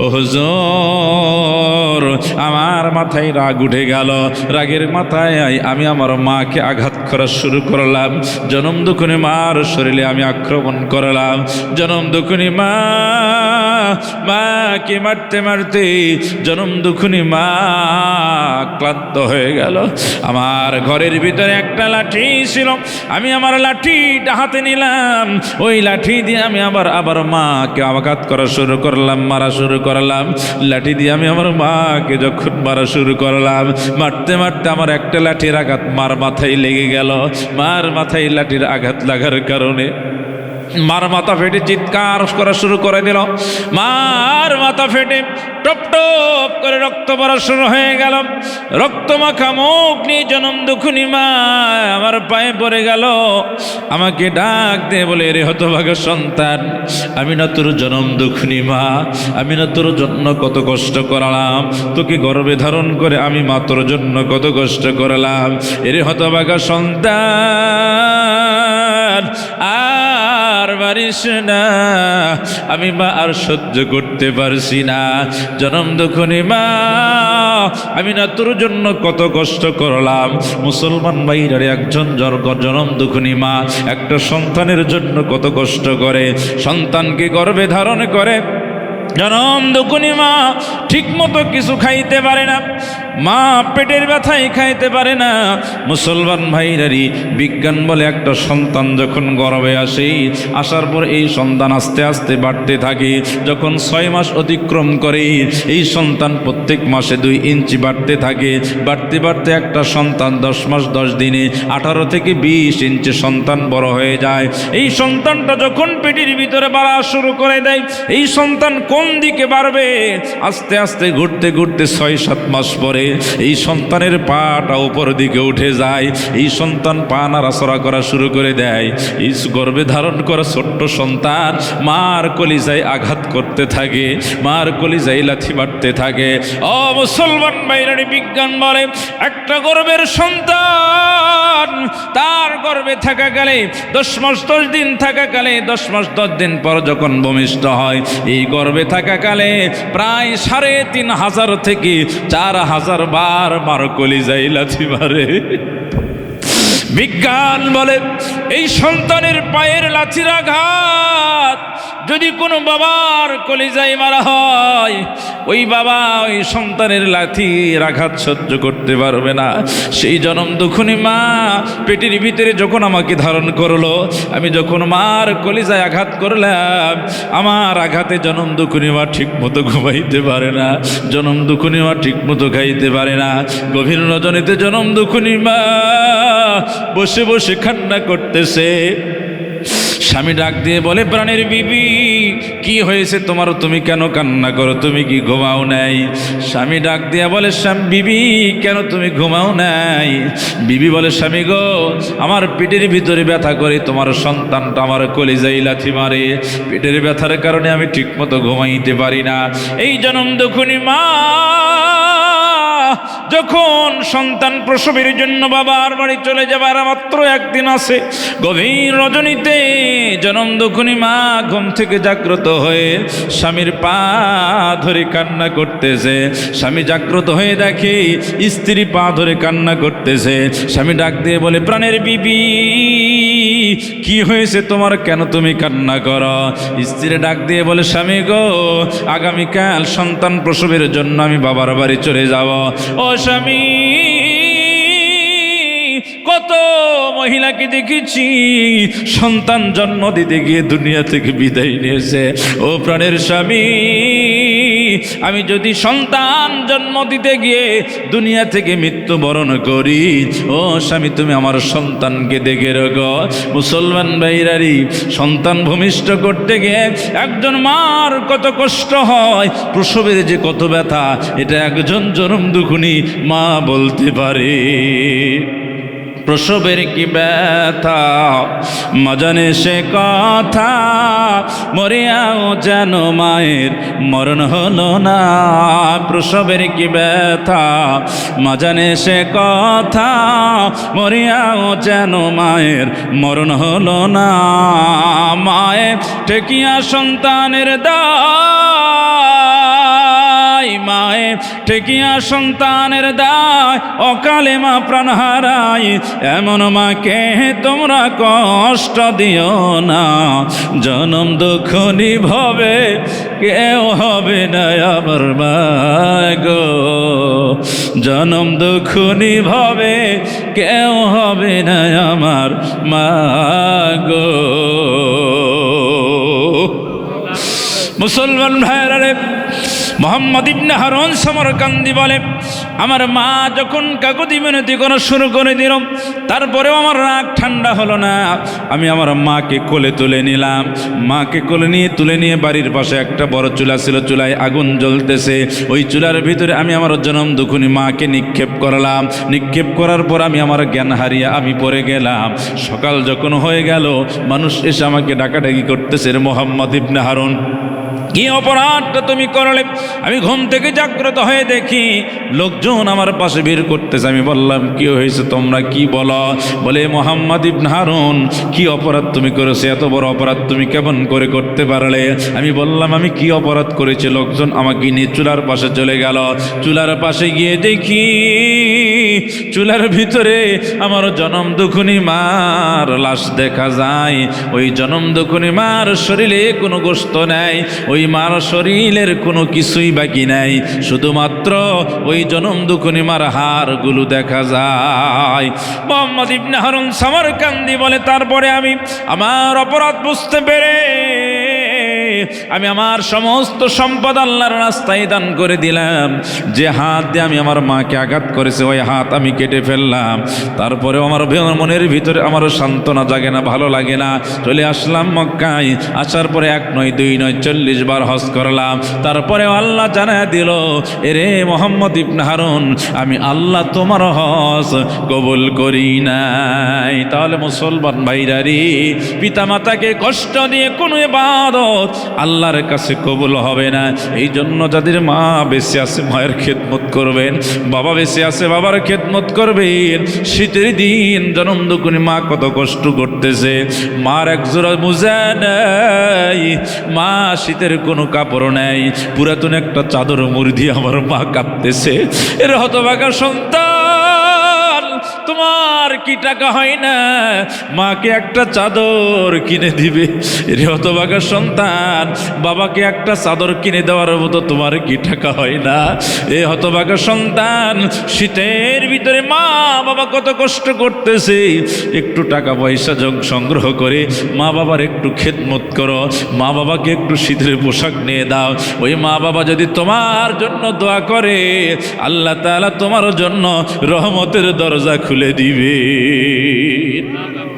ও হুজুর আমার মাথায় রাগ উঠে গেল। রাগের মাথায় আমি আমার মাকে আঘাত করা শুরু করলাম। জনম দুঃখিনী মার শরীরে আমি আক্রমণ করলাম। জনম দুঃখিনী মাকে মারতে মারতে জনম দুঃখিনী মা ক্লান্ত হয়ে গেল। আমার ঘরের ভিতরে একটা লাঠি ছিল, আমি আমার লাঠিটা হাতে নিলাম, ওই লাঠি দিয়ে আমি আবার মাকে আঘাত করা শুরু করলাম, মারা শুরু করলাম। লাঠি দিয়ে আমি আমার মাকে যখন মারা শুরু করলাম, মারতে মারতে আমার একটা লাঠির আঘাত মার মাথায় লেগে গেল। মার মাথায় লাঠির আঘাত লাগার কারণে মার মাথা ফেটে চিৎকার করা শুরু করে দিল। মার মাথা ফেটে টপ টপ করে রক্ত পড়া শুরু হয়ে গেল। রক্ত মাখা মুখ নিয়ে জনম দুঃখিনী মা আমার পায়ে পড়ে গেল। আমাকে ডাক দিয়ে বলে, রে হতভাগা সন্তান, আমি না তোর জনম দুঃখিনী মা, আমি না তোর জন্য কত কষ্ট করলাম, তোকে গর্ভে ধারণ করে আমি মা তোর জন্য কত কষ্ট করলাম। এরে হতভাগা সন্তান, আর পারিস না, আমি মা আর সহ্য করতে পারছি না। জনম দুঃখিনী মা, আমি না তোর জন্য কত কষ্ট করলাম। মুসলমান ভাইরা, একজন জনম দুঃখিনী মা একটা সন্তানের জন্য কত কষ্ট করে, সন্তানকে গর্ভে ধারণ করে। জনম দুঃখিনী মা ঠিক মতো কিছু খাইতে পারে না, মা পেটের ব্যথায় খাইতে পারে না। মুসলমান ভাইরারি, বিজ্ঞান বলে একটা সন্তান যখন গর্ভে আসে, আসার পর এই সন্তান আস্তে আস্তে বাড়তে থাকে। যখন 6 মাস অতিক্রম করে, এই সন্তান প্রত্যেক মাসে 2 ইঞ্চি বাড়তে থাকে। বাড়তে বাড়তে একটা সন্তান 10 মাস 10 দিনে 18 থেকে 20 ইঞ্চি সন্তান বড় হয়ে যায়। এই সন্তানটা যখন পেটের ভিতরে বাড়া শুরু করে দেয়, এই সন্তান কোন দিকে বাড়বে? আস্তে আস্তে ঘুরতে ঘুরতে 6-7 মাস পরে এই সন্তানের পাটা উপর দিকে উঠে যায়। এই সন্তান পা নাড়াচড়া করা শুরু করে দেয়। এই গর্ভে ধারণ করা ছোট্ট সন্তান মার কলিজায় আঘাত করতে থাকে, মার কলিজায় লাথি মারতে থাকে। ও মুসলমান ভাইরানি, বিজ্ঞান বলে একটা গর্ভের সন্তান তার গর্ভে থাকাকালে 10 মাস 10 দিন থাকাকালে 10 মাস 10 দিন পর যখন ভূমিষ্ঠ হয়, এই গর্ভে থাকাকালে প্রায় 3500 থেকে 4000 বার মার কলিজায় লাথি মারে। বিজ্ঞান বলে এই সন্তানের পায়ের লাথির আঘাত যদি কোনো বাবার কলিজায় মারা হয়, ওই বাবা ওই সন্তানের লাথির আঘাত সহ্য করতে পারবে না। সেই জনম দুঃখিনী মা পেটের ভিতরে যখন আমাকে ধারণ করলো, আমি যখন মার কলিজায় আঘাত করলাম, আমার আঘাতে জনম দুঃখিনী মা ঠিক মতো ঘুমাইতে পারে না, জনম দুঃখিনী মা ঠিক মতো খাইতে পারে না। গভীর রজনীতে জনম দুঃখিনী মা বসে বসে কান্না করতেছে। স্বামী ডাক দিয়ে বলে, প্রাণের বিবি কি হয়েছে তোমার, তুমি কেন কান্না করো, তুমি কি ঘুমাও নাই? স্বামী ডাক দিয়ে বলে, বিবি কেন তুমি ঘুমাও নাই? বিবি বলে, স্বামী গো, আমার পেটের ভিতরে ব্যথা করে তোমার সন্তানটা আমার কলিজায় লাথি মারে, পেটের ব্যথার কারণে আমি ঠিকমতো ঘুমাইতে পারি না। এই জনম দুঃখিনী মা যখন সন্তান প্রসবের জন্য বাবার বাড়ি চলে যাবার মাত্র একদিন আছে, গভীর রজনীতে জনম দুঃখিনী মা ঘুম থেকে জাগ্রত হয়ে স্বামীর পা ধরে কান্না করতেছে। স্বামী জাগ্রত হয়ে দেখে স্ত্রী পা ধরে কান্না করতেছে। স্বামী ডাক দিয়ে বলে, প্রাণের বিবি কি হয়েছে তোমার, কেন তুমি কান্না করো? স্ত্রী ডাক দিয়ে বলে, স্বামী গো, আগামীকাল সন্তান প্রসবের জন্য আমি বাবার বাড়ি চলে যাব। ও স্বামী, কত মহিলাকে দেখেছি সন্তান জন্ম দিতে গিয়ে দুনিয়া থেকে বিদায় নিয়েছে। ও প্রাণের স্বামী, আমি যদি সন্তান জন্ম দিতে গিয়ে দুনিয়া থেকে মৃত্যুবরণ করি, ও স্বামী তুমি আমার সন্তানকে দেখে রাখো। মুসলমান ভাইরারি, সন্তান ভূমিষ্ঠ করতে গিয়ে একজন মার কত কষ্ট হয়, প্রসবের যে কত ব্যথা, এটা একজন জনম দুঃখিনী মা বলতে পারে। প্রসবের কি ব্যথা মা জানে সে কথা, মরিয়াও যেন মায়ের মরণ হলো না। প্রসবের কি ব্যথা মা জানে সে কথা, মরিয়াও যেন মায়ের মরণ হলো না। মায়ের ঠেকিয়া সন্তানের দায়, মায়ে ঠেকিয়া সন্তানের দায়, অকালে মা প্রাণ হারায়, এমন মাকে তোমরা কষ্ট দিও না। জনম দুঃখিনী ভবে কেউ হবে না আমার মা গো, জনম দুঃখিনী ভবে কেউ হবে না আমার মা গো। মুসলমান ভাইরা রে, মোহাম্মদ ইবনে হারুন সমরকান্দি বলে, আমার মা যখন কাকুতি মিনতি করা শুরু করে দিল, তারপরেও আমার রাগ ঠান্ডা হলো না। আমি আমার মাকে কোলে তুলে নিলাম। মাকে কোলে নিয়ে তুলে নিয়ে বাড়ির পাশে একটা বড় চুলা ছিল, চুলায় আগুন জ্বলতেছে। ওই চুলার ভিতরে আমি আমার জনম দুঃখিনী মাকে নিক্ষেপ করলাম। নিক্ষেপ করার পর আমি আমার জ্ঞান হারিয়ে আমি পড়ে গেলাম। সকাল যখন হয়ে গেল, মানুষ এসে আমাকে ডাকাডাকি করতেছে, রে মোহাম্মদ ইবনে হারুন, কি অপরাধটা তুমি করলে? আমি ঘুম থেকে জাগ্রত হয়ে দেখি লোকজন আমার পাশে বের করতেছে। আমি বললাম, কি হয়েছে, তোমরা কি বলো? বলে, মোহাম্মদ ইবনে হারুন, কি অপরাধ তুমি করেছো? এত বড় অপরাধ তুমি কেমন করে করতে পারলে? আমি বললাম, আমি কি অপরাধ করেছি? লোকজন আমাকে নিয়ে চুলার পাশে চলে গেল। চুলার পাশে গিয়ে দেখি চুলার ভিতরে আমার জনম দুঃখিনী মার লাশ দেখা যায়। ওই জনম দুঃখিনী মার শরীরে কোনো গোশত নাই, ওই মার শরীরের কোনো কিছুই বাকি নাই, শুধুমাত্র ওই জনম দুঃখিনী মার হাড়গুলো দেখা যায়। মোহাম্মদ ইবনে হারুন সমরকান্দি বলে, তারপরে আমি আমার অপরাধ বুঝতে পেরে আমি আমার সমস্ত সম্পদ আল্লাহর রাস্তায় দান করে দিলাম। যে হাত দিয়ে আমি আমার মাকে আঘাত করেছে, ওই হাত আমি কেটে ফেললাম। তারপরেও আমার মনের ভিতরে আমার সান্ত্বনা জাগে না, ভালো লাগে না। চলে আসলাম মক্কায়। আসার পরে 1 নয় 2 নয় 40 বার হজ করলাম। তারপরেও আল্লাহ জানায় দিল, এরে মোহাম্মদ ইবনে হারুন, আমি আল্লাহ তোমার হজ কবুল করি নাই। তাহলে মুসলমান ভাইরারি, পিতামাতাকে কষ্ট দিয়ে কোনো ইবাদত আল্লাহর কাছে কবুল হবে না। এই জন্য যাদের মা বেঁচে আছে মায়ের খেদমত করবেন, বাবা বেঁচে আছে বাবার খেদমত করবেন। শীতের দিন জনম দুঃখিনী মা কত কষ্ট করতেছে, মার একজোড়া মোজা নেই, মা শীতের কোনো কাপড় নেই, পুরাতন একটা চাদর মুড়ি দিয়ে আমার মা কাঁদতেছে। এর হতভাগা সন্তান, তোমার কি টাকা হয় না মাকে একটা চাদর কিনে দিবে? এর হতভাগা সন্তান, বাবাকে একটা চাদর কিনে দেওয়ার মতো তোমার কি টাকা হয় না? এ হতভাগা সন্তান, শীতের ভিতরে মা বাবা কত কষ্ট করতেছে, একটু টাকা পয়সা সংগ্রহ করে মা বাবার একটু খেদমত করো, মা বাবাকে একটু শীতের পোশাক নিয়ে দাও। ওই মা বাবা যদি তোমার জন্য দোয়া করে, আল্লাহ তাআলা তোমার জন্য রহমতের দরজা খুলে দিবে।